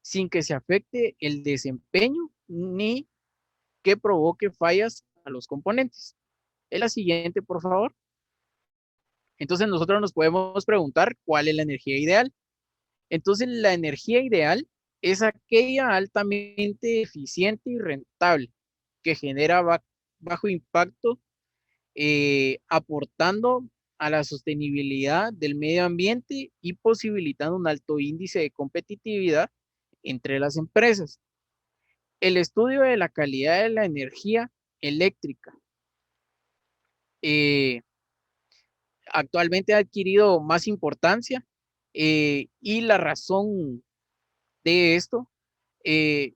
sin que se afecte el desempeño ni que provoque fallas a los componentes. Es la siguiente, por favor. Entonces nosotros nos podemos preguntar cuál es la energía ideal. Entonces la energía ideal es aquella altamente eficiente y rentable que genera bajo impacto, aportando a la sostenibilidad del medio ambiente y posibilitando un alto índice de competitividad entre las empresas. El estudio de la calidad de la energía eléctrica actualmente ha adquirido más importancia, y la razón de esto eh,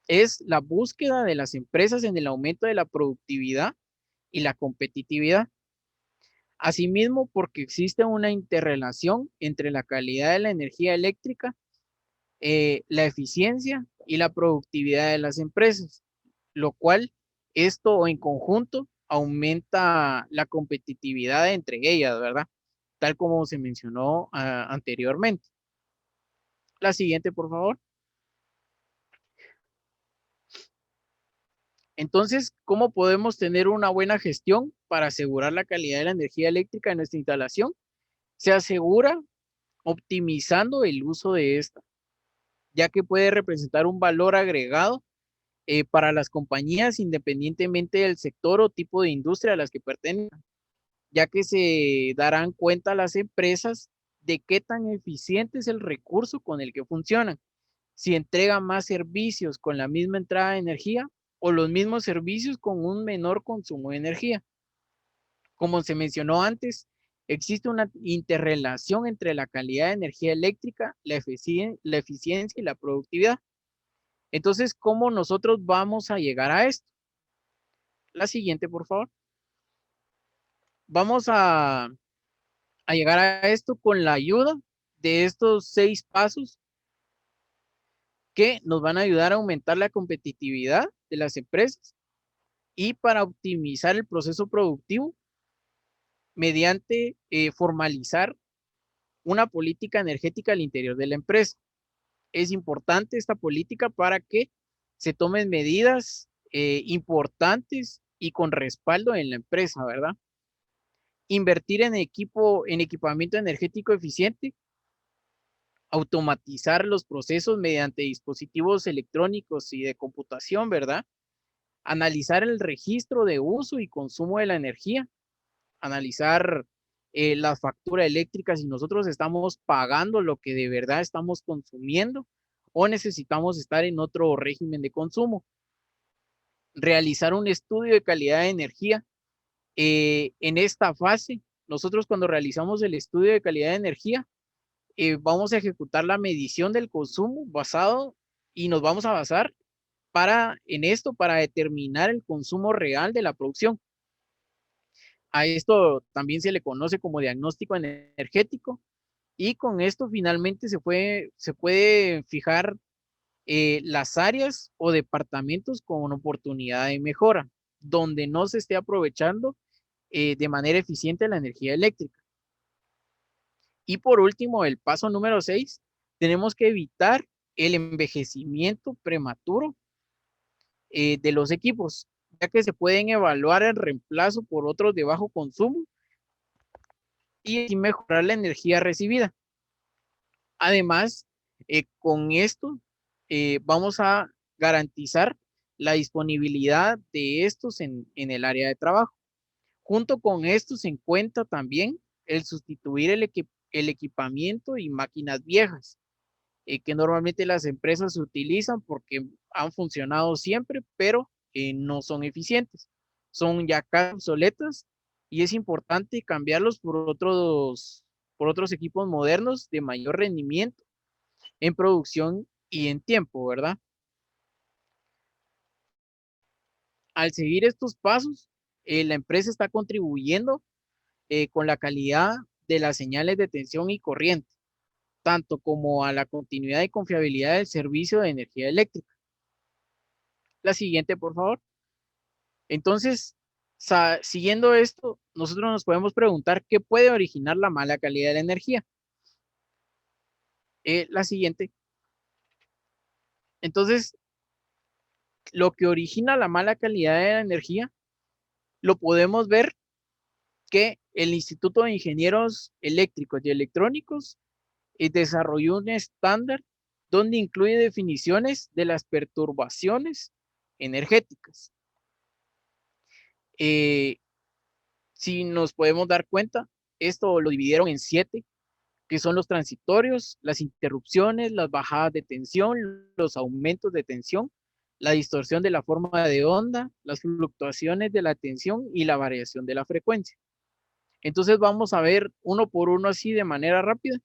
es la búsqueda de las empresas en el aumento de la productividad y la competitividad. Asimismo, porque existe una interrelación entre la calidad de la energía eléctrica, la eficiencia y la productividad de las empresas, lo cual esto en conjunto aumenta la competitividad entre ellas, ¿verdad? Tal como se mencionó anteriormente. La siguiente, por favor. Entonces, ¿cómo podemos tener una buena gestión para asegurar la calidad de la energía eléctrica en nuestra instalación? Se asegura optimizando el uso de esta, ya que puede representar un valor agregado para las compañías independientemente del sector o tipo de industria a las que pertenecen, ya que se darán cuenta las empresas de qué tan eficiente es el recurso con el que funcionan, si entregan más servicios con la misma entrada de energía o los mismos servicios con un menor consumo de energía. Como se mencionó antes, existe una interrelación entre la calidad de energía eléctrica, la eficiencia y la productividad. Entonces, ¿cómo nosotros vamos a llegar a esto? La siguiente, por favor. Vamos a llegar a esto con la ayuda de estos 6 pasos que nos van a ayudar a aumentar la competitividad de las empresas y para optimizar el proceso productivo mediante formalizar una política energética al interior de la empresa. Es importante esta política para que se tomen medidas importantes y con respaldo en la empresa, ¿verdad? Invertir en equipamiento energético eficiente, automatizar los procesos mediante dispositivos electrónicos y de computación, ¿verdad? Analizar el registro de uso y consumo de la energía, analizar la factura eléctrica, si nosotros estamos pagando lo que de verdad estamos consumiendo o necesitamos estar en otro régimen de consumo. Realizar un estudio de calidad de energía. En esta fase, nosotros cuando realizamos el estudio de calidad de energía, vamos a ejecutar la medición del consumo basado y nos vamos a basar en esto para determinar el consumo real de la producción. A esto también se le conoce como diagnóstico energético Y con esto finalmente se puede fijar las áreas o departamentos con oportunidad de mejora, donde no se esté aprovechando de manera eficiente la energía eléctrica. Y por último, el paso número 6, tenemos que evitar el envejecimiento prematuro de los equipos, ya que se pueden evaluar el reemplazo por otros de bajo consumo y así mejorar la energía recibida. Además, con esto vamos a garantizar la disponibilidad de estos en el área de trabajo. Junto con esto se encuentra también el sustituir el equipamiento y máquinas viejas, que normalmente las empresas utilizan porque han funcionado siempre, pero no son eficientes. Son ya casi obsoletas y es importante cambiarlos por otros equipos modernos de mayor rendimiento en producción y en tiempo, ¿verdad? Al seguir estos pasos, la empresa está contribuyendo con la calidad de las señales de tensión y corriente, tanto como a la continuidad y confiabilidad del servicio de energía eléctrica. La siguiente, por favor. Entonces, siguiendo esto, nosotros nos podemos preguntar qué puede originar la mala calidad de la energía. La siguiente. Entonces, lo que origina la mala calidad de la energía lo podemos ver que el Instituto de Ingenieros Eléctricos y Electrónicos desarrolló un estándar donde incluye definiciones de las perturbaciones energéticas. Si nos podemos dar cuenta, esto lo dividieron en 7, que son los transitorios, las interrupciones, las bajadas de tensión, los aumentos de tensión, la distorsión de la forma de onda, las fluctuaciones de la tensión y la variación de la frecuencia. Entonces vamos a ver uno por uno así de manera rápida.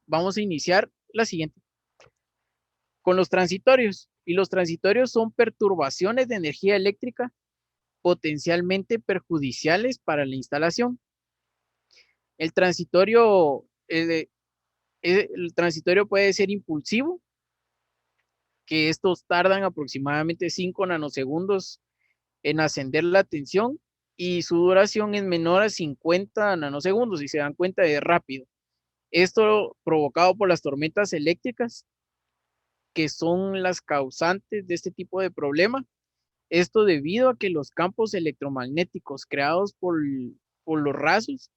Vamos a iniciar la siguiente con los transitorios. Y los transitorios son perturbaciones de energía eléctrica potencialmente perjudiciales para la instalación. El transitorio, el transitorio puede ser impulsivo, que estos tardan aproximadamente 5 nanosegundos en ascender la tensión y su duración es menor a 50 nanosegundos, si se dan cuenta es rápido. Esto provocado por las tormentas eléctricas, que son las causantes de este tipo de problema. Esto debido a que los campos electromagnéticos creados por los rayos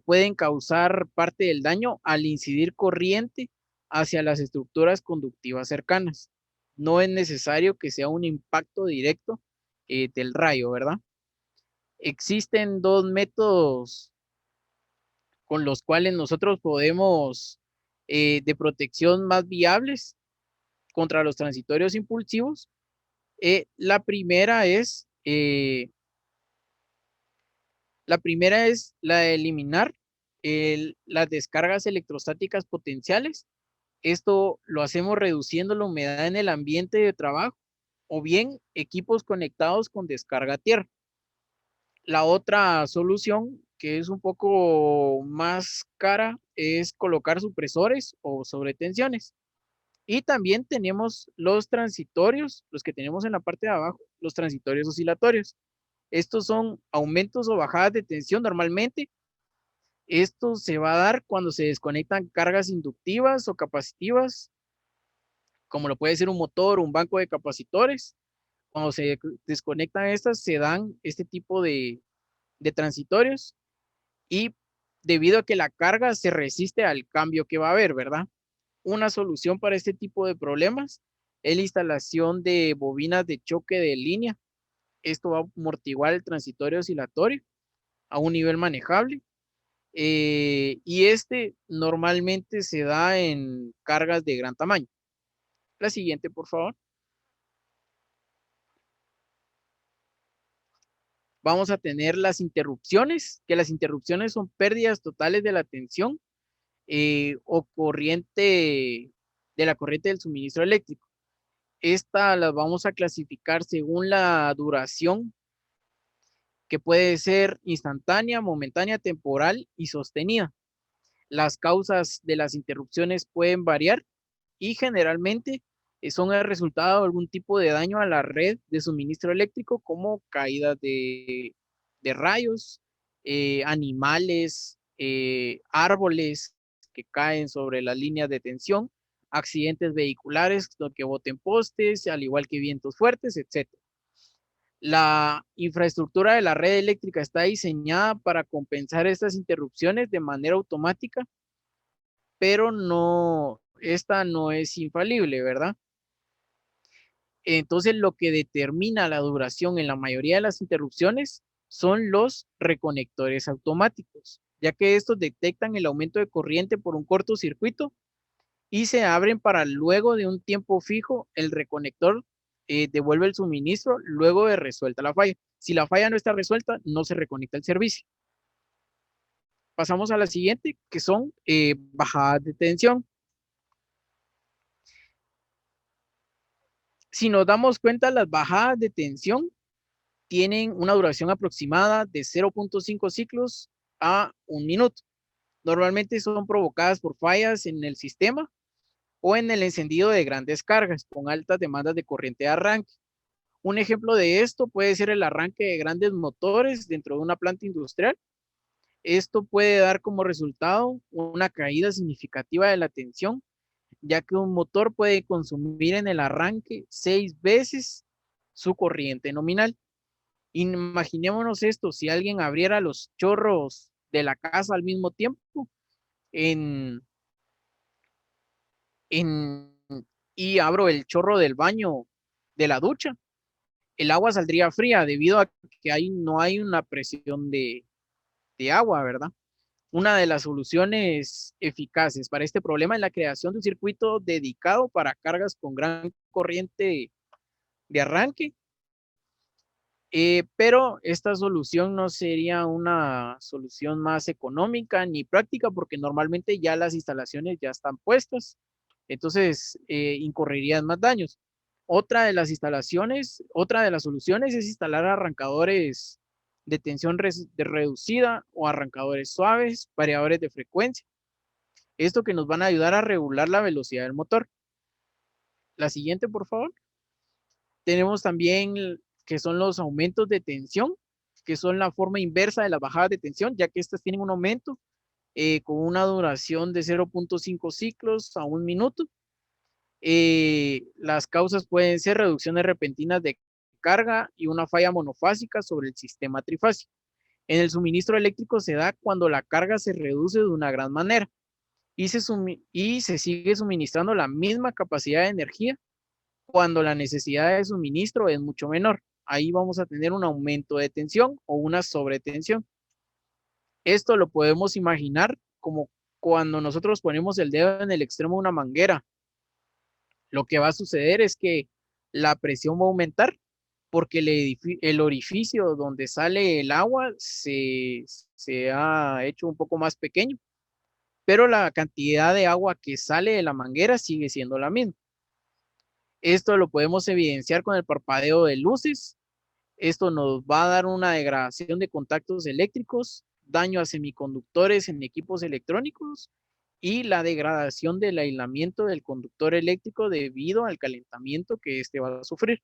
pueden causar parte del daño al incidir corriente hacia las estructuras conductivas cercanas. No es necesario que sea un impacto directo del rayo, ¿verdad? Existen dos métodos con los cuales nosotros podemos de protección más viables contra los transitorios impulsivos. La primera es la de eliminar las descargas electrostáticas potenciales. Esto lo hacemos reduciendo la humedad en el ambiente de trabajo o bien equipos conectados con descarga a tierra. La otra solución, que es un poco más cara, es colocar supresores o sobretensiones. Y también tenemos los transitorios, los que tenemos en la parte de abajo, los transitorios oscilatorios. Estos son aumentos o bajadas de tensión normalmente. Esto se va a dar cuando se desconectan cargas inductivas o capacitivas, como lo puede ser un motor o un banco de capacitores. Cuando se desconectan estas, se dan este tipo de transitorios y debido a que la carga se resiste al cambio que va a haber, ¿verdad? Una solución para este tipo de problemas es la instalación de bobinas de choque de línea. Esto va a amortiguar el transitorio oscilatorio a un nivel manejable. Y este normalmente se da en cargas de gran tamaño. La siguiente, por favor. Vamos a tener las interrupciones, que las interrupciones son pérdidas totales de la tensión o corriente de la corriente del suministro eléctrico. Esta las vamos a clasificar según la duración que puede ser instantánea, momentánea, temporal y sostenida. Las causas de las interrupciones pueden variar y generalmente son el resultado de algún tipo de daño a la red de suministro eléctrico, como caídas de rayos, animales, árboles que caen sobre las líneas de tensión, accidentes vehiculares que boten postes, al igual que vientos fuertes, etc. La infraestructura de la red eléctrica está diseñada para compensar estas interrupciones de manera automática, pero esta no es infalible, ¿verdad? Entonces, lo que determina la duración en la mayoría de las interrupciones son los reconectores automáticos, ya que estos detectan el aumento de corriente por un cortocircuito y se abren para luego de un tiempo fijo, el reconector devuelve el suministro luego de resuelta la falla. Si la falla no está resuelta, no se reconecta el servicio. Pasamos a la siguiente, que son bajadas de tensión. Si nos damos cuenta, las bajadas de tensión tienen una duración aproximada de 0.5 ciclos a 1 minuto. Normalmente son provocadas por fallas en el sistema o en el encendido de grandes cargas con altas demandas de corriente de arranque. Un ejemplo de esto puede ser el arranque de grandes motores dentro de una planta industrial. Esto puede dar como resultado una caída significativa de la tensión, ya que un motor puede consumir en el arranque 6 veces su corriente nominal. Imaginémonos esto, si alguien abriera los chorros de la casa al mismo tiempo en, en, y abro el chorro del baño de la ducha, el agua saldría fría debido a que ahí no hay una presión de agua, ¿verdad? Una de las soluciones eficaces para este problema es la creación de un circuito dedicado para cargas con gran corriente de arranque. Pero esta solución no sería una solución más económica ni práctica porque normalmente ya las instalaciones ya están puestas, entonces incurrirían más daños. Otra de las instalaciones, otra de las soluciones es instalar arrancadores de tensión reducida o arrancadores suaves, variadores de frecuencia. Esto que nos van a ayudar a regular la velocidad del motor. La siguiente, por favor. Tenemos también que son los aumentos de tensión, que son la forma inversa de las bajadas de tensión, ya que estas tienen un aumento con una duración de 0.5 ciclos a 1 minuto. Las causas pueden ser reducciones repentinas de carga y una falla monofásica sobre el sistema trifásico. En el suministro eléctrico se da cuando la carga se reduce de una gran manera y se sigue suministrando la misma capacidad de energía cuando la necesidad de suministro es mucho menor. Ahí vamos a tener un aumento de tensión o una sobretensión. Esto lo podemos imaginar como cuando nosotros ponemos el dedo en el extremo de una manguera. Lo que va a suceder es que la presión va a aumentar porque el orificio donde sale el agua se ha hecho un poco más pequeño, pero la cantidad de agua que sale de la manguera sigue siendo la misma. Esto lo podemos evidenciar con el parpadeo de luces. Esto nos va a dar una degradación de contactos eléctricos, daño a semiconductores en equipos electrónicos y la degradación del aislamiento del conductor eléctrico debido al calentamiento que éste va a sufrir.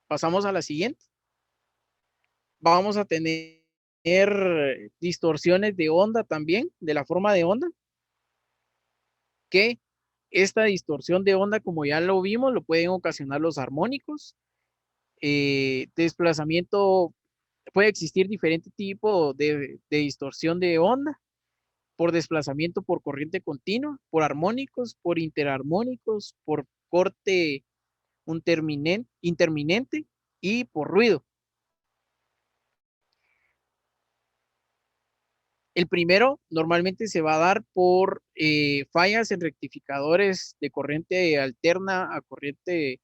Pasamos a la siguiente. Vamos a tener distorsiones de onda también, de la forma de onda, que esta distorsión de onda, como ya lo vimos, lo pueden ocasionar los armónicos. Desplazamiento, puede existir diferente tipo de distorsión de onda, por desplazamiento por corriente continua, por armónicos, por interarmónicos, por corte interminente y por ruido. El primero normalmente se va a dar por fallas en rectificadores de corriente alterna a corriente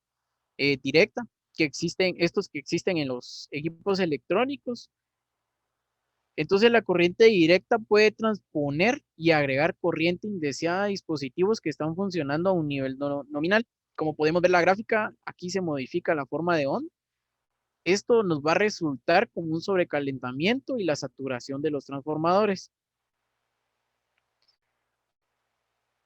directa, estos que existen en los equipos electrónicos. Entonces la corriente directa puede transponer y agregar corriente indeseada a dispositivos que están funcionando a un nivel nominal. Como podemos ver la gráfica, aquí se modifica la forma de onda Esto nos va a resultar como un sobrecalentamiento y la saturación de los transformadores.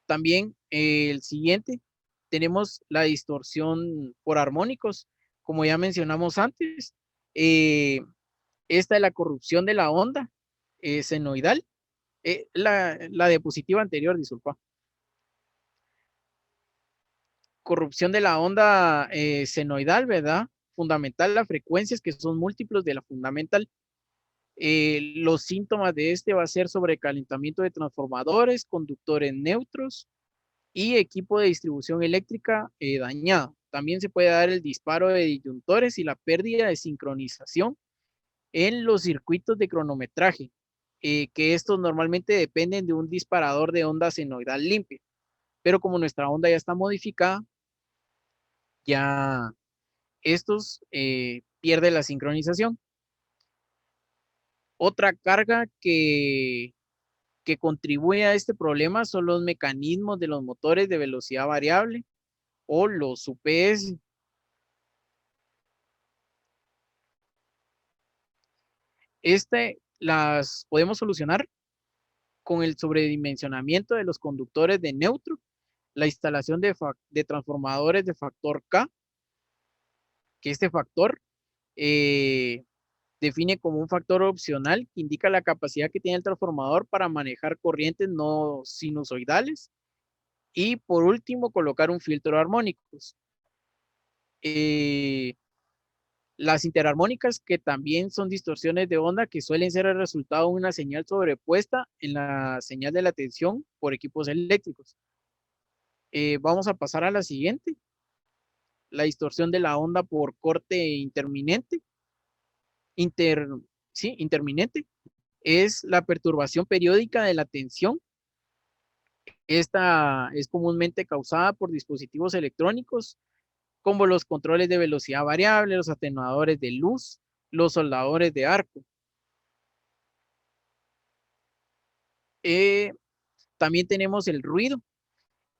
También el siguiente, tenemos la distorsión por armónicos, como ya mencionamos antes. eh, Esta es la corrupción de la onda senoidal, la diapositiva anterior, disculpa. Corrupción de la onda senoidal, ¿verdad? Fundamental, las frecuencias que son múltiplos de la fundamental. Los síntomas de este va a ser sobrecalentamiento de transformadores, conductores neutros y equipo de distribución eléctrica dañado. También se puede dar el disparo de disyuntores y la pérdida de sincronización en los circuitos de cronometraje, que estos normalmente dependen de un disparador de onda senoidal limpia. Pero como nuestra onda ya está modificada, ya estos pierden la sincronización. Otra carga que contribuye a este problema son los mecanismos de los motores de velocidad variable o los UPS. Las podemos solucionar con el sobredimensionamiento de los conductores de neutro, la instalación de transformadores de factor K, que este factor eh, define como un factor opcional que indica la capacidad que tiene el transformador para manejar corrientes no sinusoidales. Y por último, colocar un filtro de armónicos. Eh, las interarmónicas, que también son distorsiones de onda que suelen ser el resultado de una señal sobrepuesta en la señal de la tensión por equipos eléctricos. Vamos a pasar a la siguiente. La distorsión de la onda por corte interminente. Inter, sí, interminente. Es la perturbación periódica de la tensión. Esta es comúnmente causada por dispositivos electrónicos como los controles de velocidad variable, los atenuadores de luz, los soldadores de arco. Eh, También tenemos el ruido.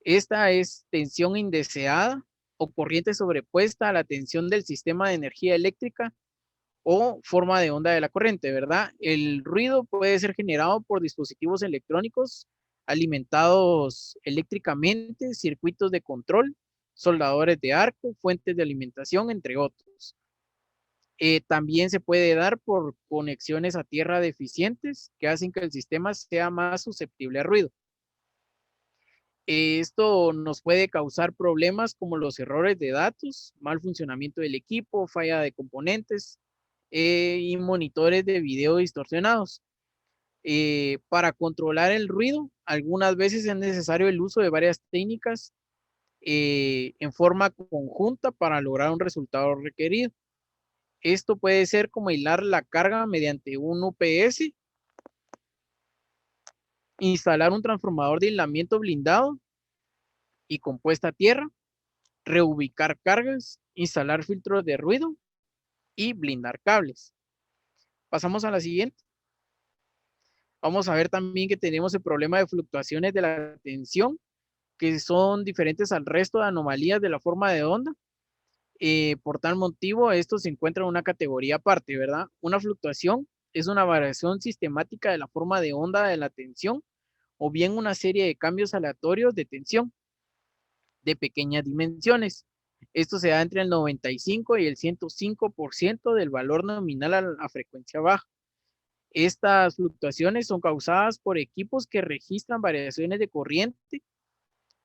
Esta es tensión indeseada o corriente sobrepuesta a la tensión del sistema de energía eléctrica o forma de onda de la corriente, ¿verdad? El ruido puede ser generado por dispositivos electrónicos alimentados eléctricamente, circuitos de control, soldadores de arco, fuentes de alimentación, entre otros. También se puede dar por conexiones a tierra deficientes que hacen que el sistema sea más susceptible a ruido. Esto nos puede causar problemas como los errores de datos, mal funcionamiento del equipo, falla de componentes y monitores de video distorsionados. Para controlar el ruido, algunas veces es necesario el uso de varias técnicas en forma conjunta para lograr un resultado requerido. Esto puede ser como hilar la carga mediante un UPS, instalar un transformador de aislamiento blindado y compuesta a tierra, reubicar cargas, instalar filtros de ruido y blindar cables. Pasamos a la siguiente. Vamos a ver también que tenemos el problema de fluctuaciones de la tensión, que son diferentes al resto de anomalías de la forma de onda. Por tal motivo, esto se encuentra en una categoría aparte, ¿verdad? Una fluctuación es una variación sistemática de la forma de onda de la tensión o bien una serie de cambios aleatorios de tensión de pequeñas dimensiones. Esto se da entre el 95 y el 105% del valor nominal a frecuencia baja. Estas fluctuaciones son causadas por equipos que registran variaciones de corriente.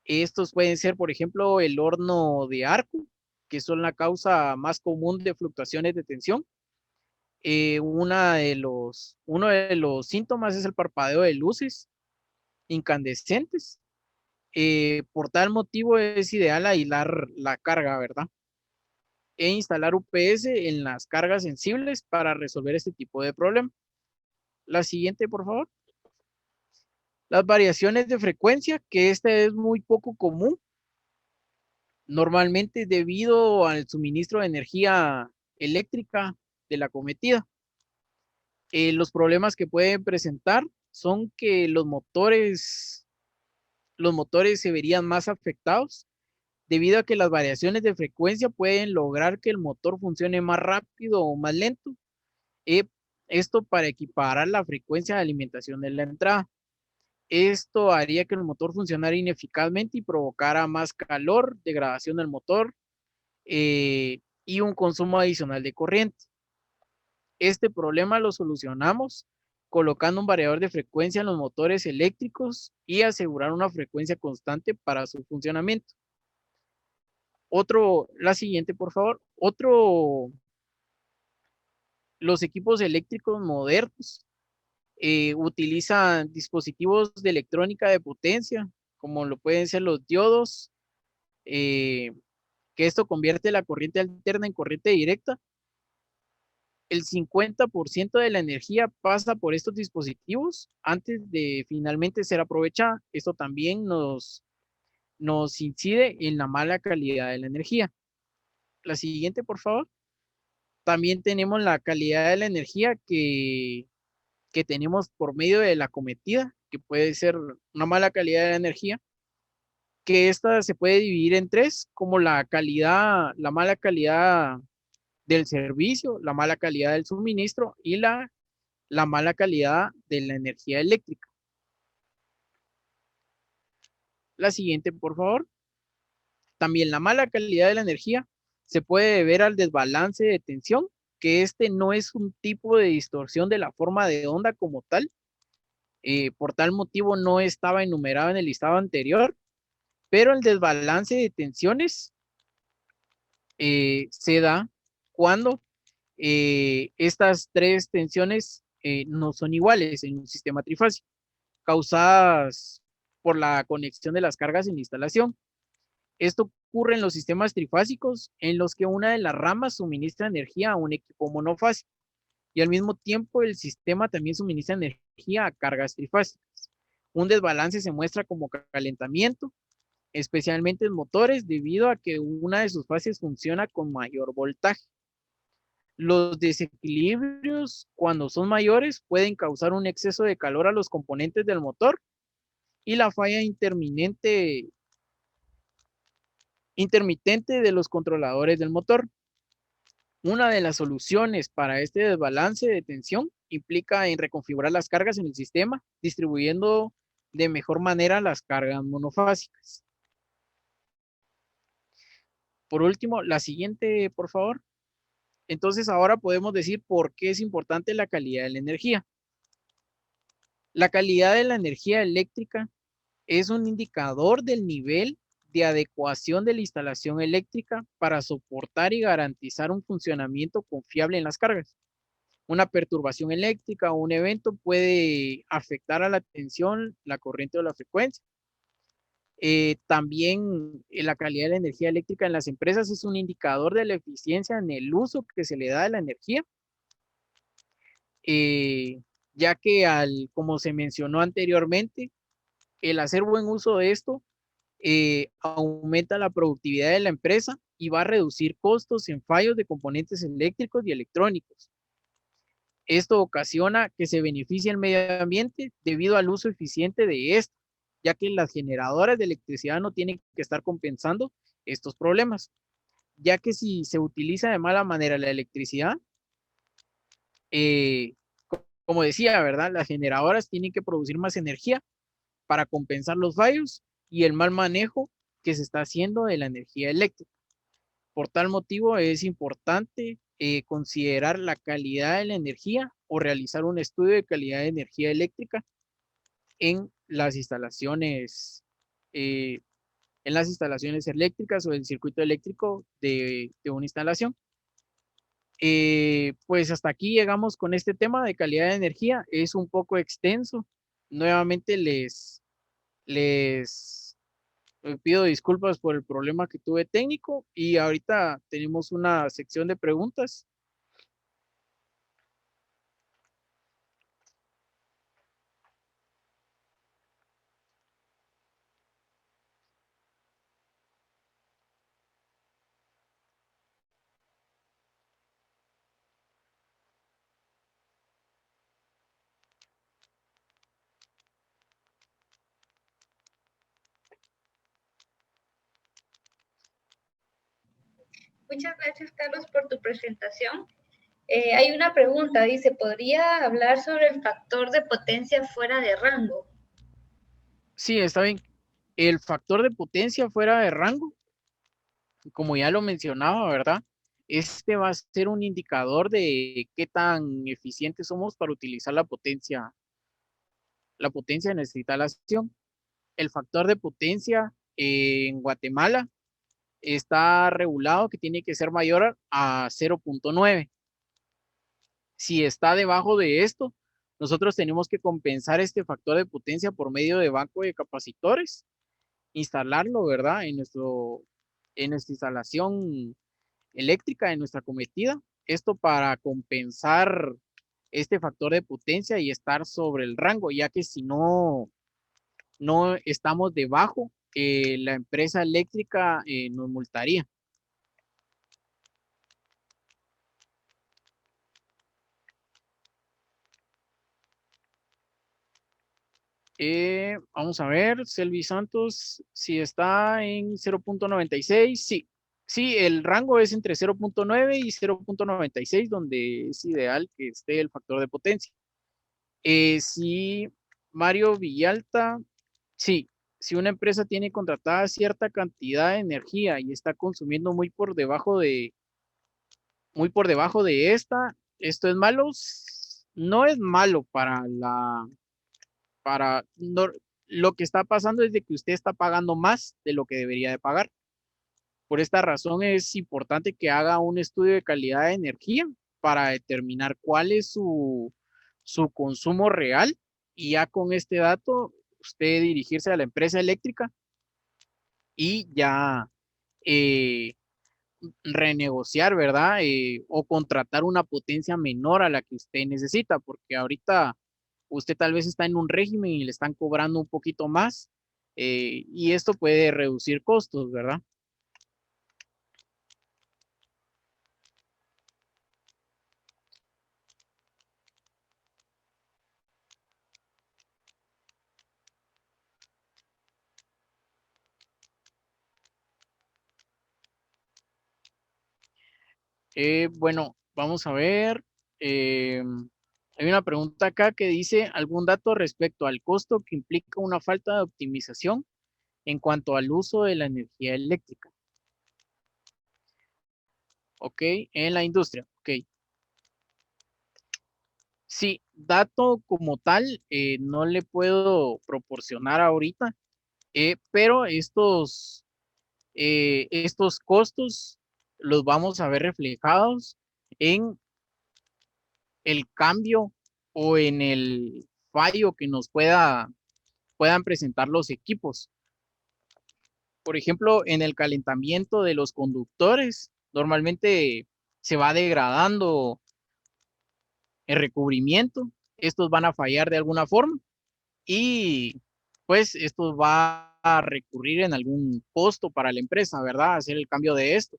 Estos pueden ser, por ejemplo, el horno de arco, que son la causa más común de fluctuaciones de tensión. Uno de los síntomas es el parpadeo de luces incandescentes. Por tal motivo es ideal aislar la carga, ¿verdad? E instalar UPS en las cargas sensibles para resolver este tipo de problema. La siguiente, por favor. Las variaciones de frecuencia, que esta es muy poco común, normalmente debido al suministro de energía eléctrica de la cometida. Los problemas que pueden presentar son que los motores se verían más afectados debido a que las variaciones de frecuencia pueden lograr que el motor funcione más rápido o más lento. eh, Esto para equiparar la frecuencia de alimentación de la entrada. Esto haría que el motor funcionara ineficazmente y provocara más calor, degradación del motor y un consumo adicional de corriente. Este problema lo solucionamos colocando un variador de frecuencia en los motores eléctricos y asegurar una frecuencia constante para su funcionamiento. La siguiente, por favor. Los equipos eléctricos modernos utilizan dispositivos de electrónica de potencia, como lo pueden ser los diodos, eh, que esto convierte la corriente alterna en corriente directa. El 50% de la energía pasa por estos dispositivos antes de finalmente ser aprovechada. Esto también nos incide en la mala calidad de la energía. La siguiente, por favor. También tenemos la calidad de la energía que tenemos por medio de la cometida, que puede ser una mala calidad de la energía, que esta se puede dividir en tres, como la mala calidad del servicio, la mala calidad del suministro y la mala calidad de la energía eléctrica. La siguiente, por favor. También la mala calidad de la energía se puede deber al desbalance de tensión, que este no es un tipo de distorsión de la forma de onda como tal. Por tal motivo no estaba enumerado en el listado anterior, pero el desbalance de tensiones se da cuando estas tres tensiones no son iguales en un sistema trifásico, causadas por la conexión de las cargas en la instalación. Esto ocurre en los sistemas trifásicos en los que una de las ramas suministra energía a un equipo monofásico y al mismo tiempo el sistema también suministra energía a cargas trifásicas. Un desbalance se muestra como calentamiento, especialmente en motores, debido a que una de sus fases funciona con mayor voltaje. Los desequilibrios, cuando son mayores, pueden causar un exceso de calor a los componentes del motor y la falla intermitente de los controladores del motor. Una de las soluciones para este desbalance de tensión implica en reconfigurar las cargas en el sistema, distribuyendo de mejor manera las cargas monofásicas. Por último, la siguiente, por favor. Entonces ahora podemos decir por qué es importante la calidad de la energía. La calidad de la energía eléctrica es un indicador del nivel de adecuación de la instalación eléctrica para soportar y garantizar un funcionamiento confiable en las cargas. Una perturbación eléctrica o un evento puede afectar a la tensión, la corriente o la frecuencia. También la calidad de la energía eléctrica en las empresas es un indicador de la eficiencia en el uso que se le da de la energía, eh, ya que como se mencionó anteriormente, el hacer buen uso de esto aumenta la productividad de la empresa y va a reducir costos en fallos de componentes eléctricos y electrónicos. Esto ocasiona que se beneficie el medio ambiente debido al uso eficiente de esto, ya que las generadoras de electricidad no tienen que estar compensando estos problemas, ya que si se utiliza de mala manera la electricidad, eh, como decía, ¿verdad? Las generadoras tienen que producir más energía para compensar los fallos y el mal manejo que se está haciendo de la energía eléctrica. Por tal motivo es importante considerar la calidad de la energía o realizar un estudio de calidad de energía eléctrica en las instalaciones, eh, en las instalaciones eléctricas o el circuito eléctrico de una instalación. Pues hasta aquí llegamos con este tema de calidad de energía. Es un poco extenso. Nuevamente les pido disculpas por el problema que tuve técnico y ahorita tenemos una sección de preguntas. Muchas gracias, Carlos, por tu presentación. Hay una pregunta, dice, ¿podría hablar sobre el factor de potencia fuera de rango? Sí, está bien. El factor de potencia fuera de rango, como ya lo mencionaba, ¿verdad? Este va a ser un indicador de qué tan eficientes somos para utilizar la potencia de nuestra instalación. El factor de potencia en Guatemala está regulado que tiene que ser mayor a 0.9. Si está debajo de esto, nosotros tenemos que compensar este factor de potencia por medio de banco de capacitores, instalarlo, ¿verdad? En nuestra instalación eléctrica, en nuestra cometida. Esto para compensar este factor de potencia y estar sobre el rango, ya que si no estamos debajo, la empresa eléctrica nos multaría. Vamos a ver, Selvi Santos, si está en 0.96, sí. Sí, el rango es entre 0.9 y 0.96, donde es ideal que esté el factor de potencia. Si Mario Villalta, sí, si una empresa tiene contratada cierta cantidad de energía y está consumiendo muy por debajo de esta, esto es malo. No es malo no, lo que está pasando es de que usted está pagando más de lo que debería de pagar. Por esta razón es importante que haga un estudio de calidad de energía para determinar cuál es su consumo real y ya con este dato usted dirigirse a la empresa eléctrica y ya eh, renegociar, ¿verdad? O contratar una potencia menor a la que usted necesita, porque ahorita usted tal vez está en un régimen y le están cobrando un poquito más, y esto puede reducir costos, ¿verdad? Bueno, vamos a ver. eh, Hay una pregunta acá que dice, ¿algún dato respecto al costo que implica una falta de optimización en cuanto al uso de la energía eléctrica? ¿Ok? En la industria. Ok. Sí, dato como tal, no le puedo proporcionar ahorita, pero estos costos los vamos a ver reflejados en el cambio o en el fallo que puedan presentar los equipos. Por ejemplo, en el calentamiento de los conductores, normalmente se va degradando el recubrimiento, estos van a fallar de alguna forma y pues esto va a recurrir en algún costo para la empresa, ¿verdad? Hacer el cambio de esto.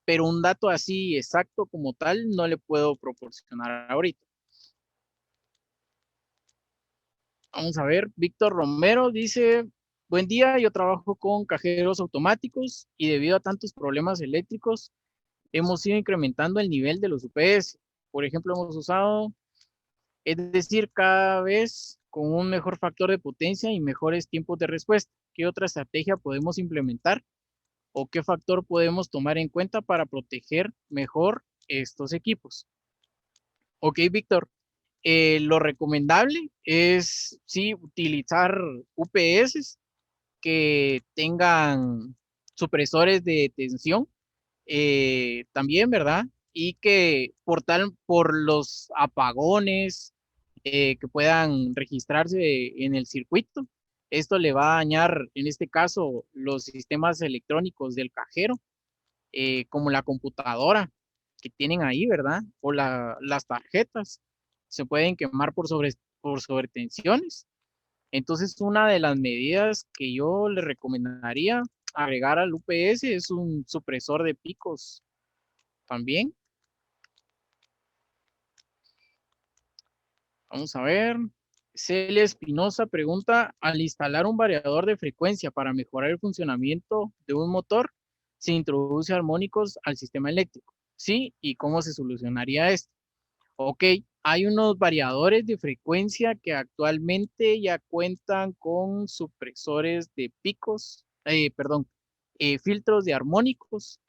Pero un dato así exacto como tal no le puedo proporcionar ahorita. Vamos a ver, Víctor Romero dice, buen día, yo trabajo con cajeros automáticos y debido a tantos problemas eléctricos hemos ido incrementando el nivel de los UPS. Por ejemplo, hemos usado, es decir, cada vez con un mejor factor de potencia y mejores tiempos de respuesta. ¿Qué otra estrategia podemos implementar o qué factor podemos tomar en cuenta para proteger mejor estos equipos? Ok, Víctor, lo recomendable es sí utilizar UPS que tengan supresores de tensión también, ¿verdad? Y que por los apagones que puedan registrarse en el circuito, esto le va a dañar, en este caso, los sistemas electrónicos del cajero, como la computadora que tienen ahí, ¿verdad? O las tarjetas se pueden quemar por sobretensiones. Entonces, una de las medidas que yo le recomendaría agregar al UPS es un supresor de picos también. Vamos a ver. Celia Espinosa pregunta, al instalar un variador de frecuencia para mejorar el funcionamiento de un motor, se introduce armónicos al sistema eléctrico. ¿Sí? ¿Y cómo se solucionaría esto? Ok, hay unos variadores de frecuencia que actualmente ya cuentan con supresores de picos, filtros de armónicos.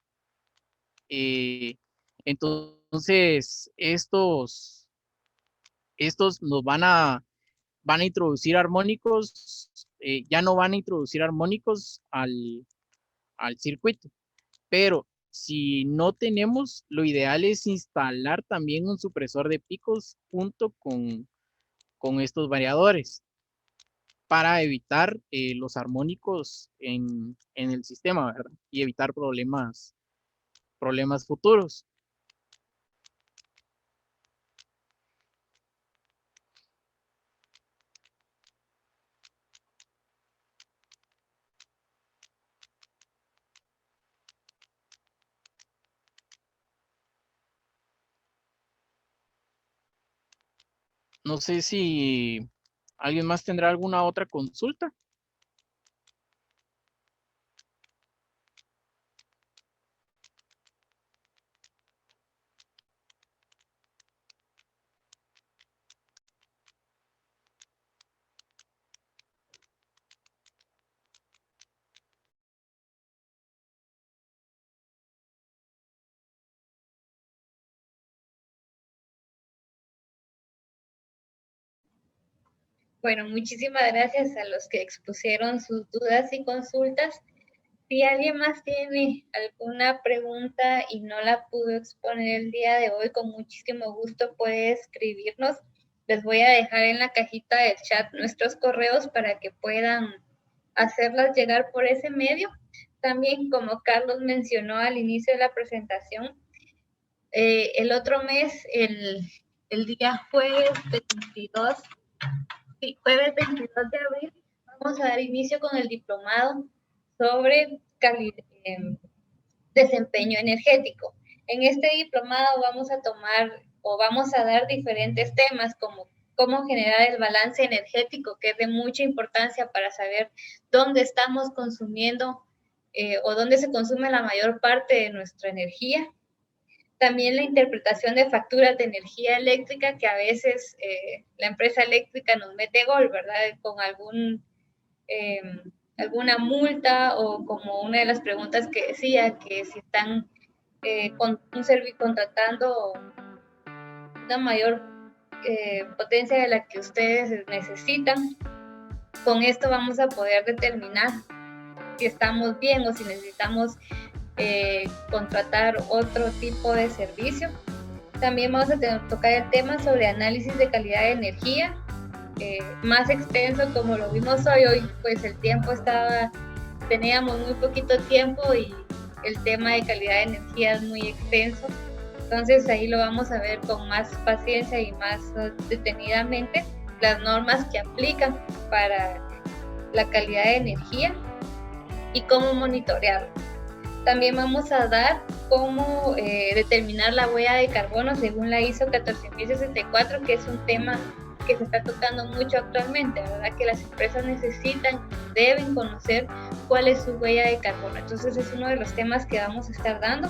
eh, entonces, estos nos van a introducir armónicos, ya no van a introducir armónicos al circuito. Pero si no tenemos, lo ideal es instalar también un supresor de picos junto con estos variadores para evitar los armónicos en el sistema, ¿verdad? Y evitar problemas futuros. No sé si alguien más tendrá alguna otra consulta. Bueno, muchísimas gracias a los que expusieron sus dudas y consultas. Si alguien más tiene alguna pregunta y no la pudo exponer el día de hoy, con muchísimo gusto puede escribirnos. Les voy a dejar en la cajita del chat nuestros correos para que puedan hacerlas llegar por ese medio. También, como Carlos mencionó al inicio de la presentación, el otro mes, el día jueves 22 de abril, vamos a dar inicio con el diplomado sobre desempeño energético. En este diplomado vamos a tomar o vamos a dar diferentes temas como cómo generar el balance energético, que es de mucha importancia para saber dónde estamos consumiendo o dónde se consume la mayor parte de nuestra energía. También la interpretación de facturas de energía eléctrica, que a veces la empresa eléctrica nos mete gol, ¿verdad? Con alguna multa, o como una de las preguntas que decía, que si están contratando una mayor potencia de la que ustedes necesitan. Con esto vamos a poder determinar si estamos bien o si necesitamos contratar otro tipo de servicio. También vamos a tocar el tema sobre análisis de calidad de energía, más extenso como lo vimos hoy pues el tiempo teníamos muy poquito tiempo y el tema de calidad de energía es muy extenso, entonces ahí lo vamos a ver con más paciencia y más detenidamente, las normas que aplican para la calidad de energía y cómo monitorearlo. También vamos a dar cómo determinar la huella de carbono según la ISO 14064, que es un tema que se está tocando mucho actualmente, ¿verdad? Que las empresas necesitan, deben conocer cuál es su huella de carbono. Entonces es uno de los temas que vamos a estar dando.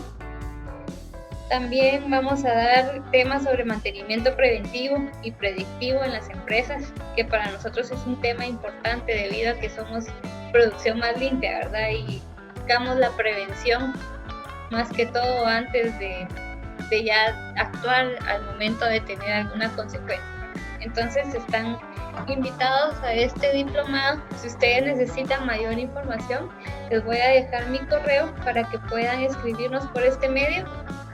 También vamos a dar temas sobre mantenimiento preventivo y predictivo en las empresas, que para nosotros es un tema importante debido a que somos producción más limpia, ¿verdad? Y buscamos la prevención más que todo antes de ya actuar al momento de tener alguna consecuencia. Entonces están invitados a este diplomado. Si ustedes necesitan mayor información, les voy a dejar mi correo para que puedan escribirnos por este medio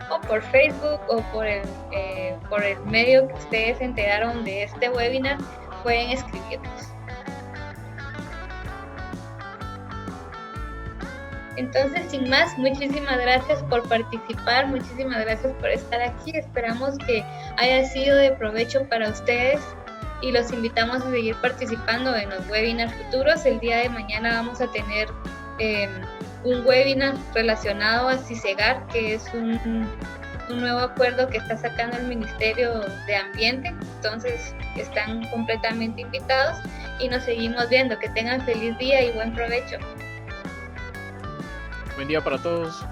o por Facebook o por el medio que ustedes se enteraron de este webinar, pueden escribirnos. Entonces, sin más, muchísimas gracias por participar, muchísimas gracias por estar aquí. Esperamos que haya sido de provecho para ustedes y los invitamos a seguir participando en los webinars futuros. El día de mañana vamos a tener un webinar relacionado a CICEGAR, que es un nuevo acuerdo que está sacando el Ministerio de Ambiente. Entonces, están completamente invitados y nos seguimos viendo. Que tengan feliz día y buen provecho. Buen día para todos.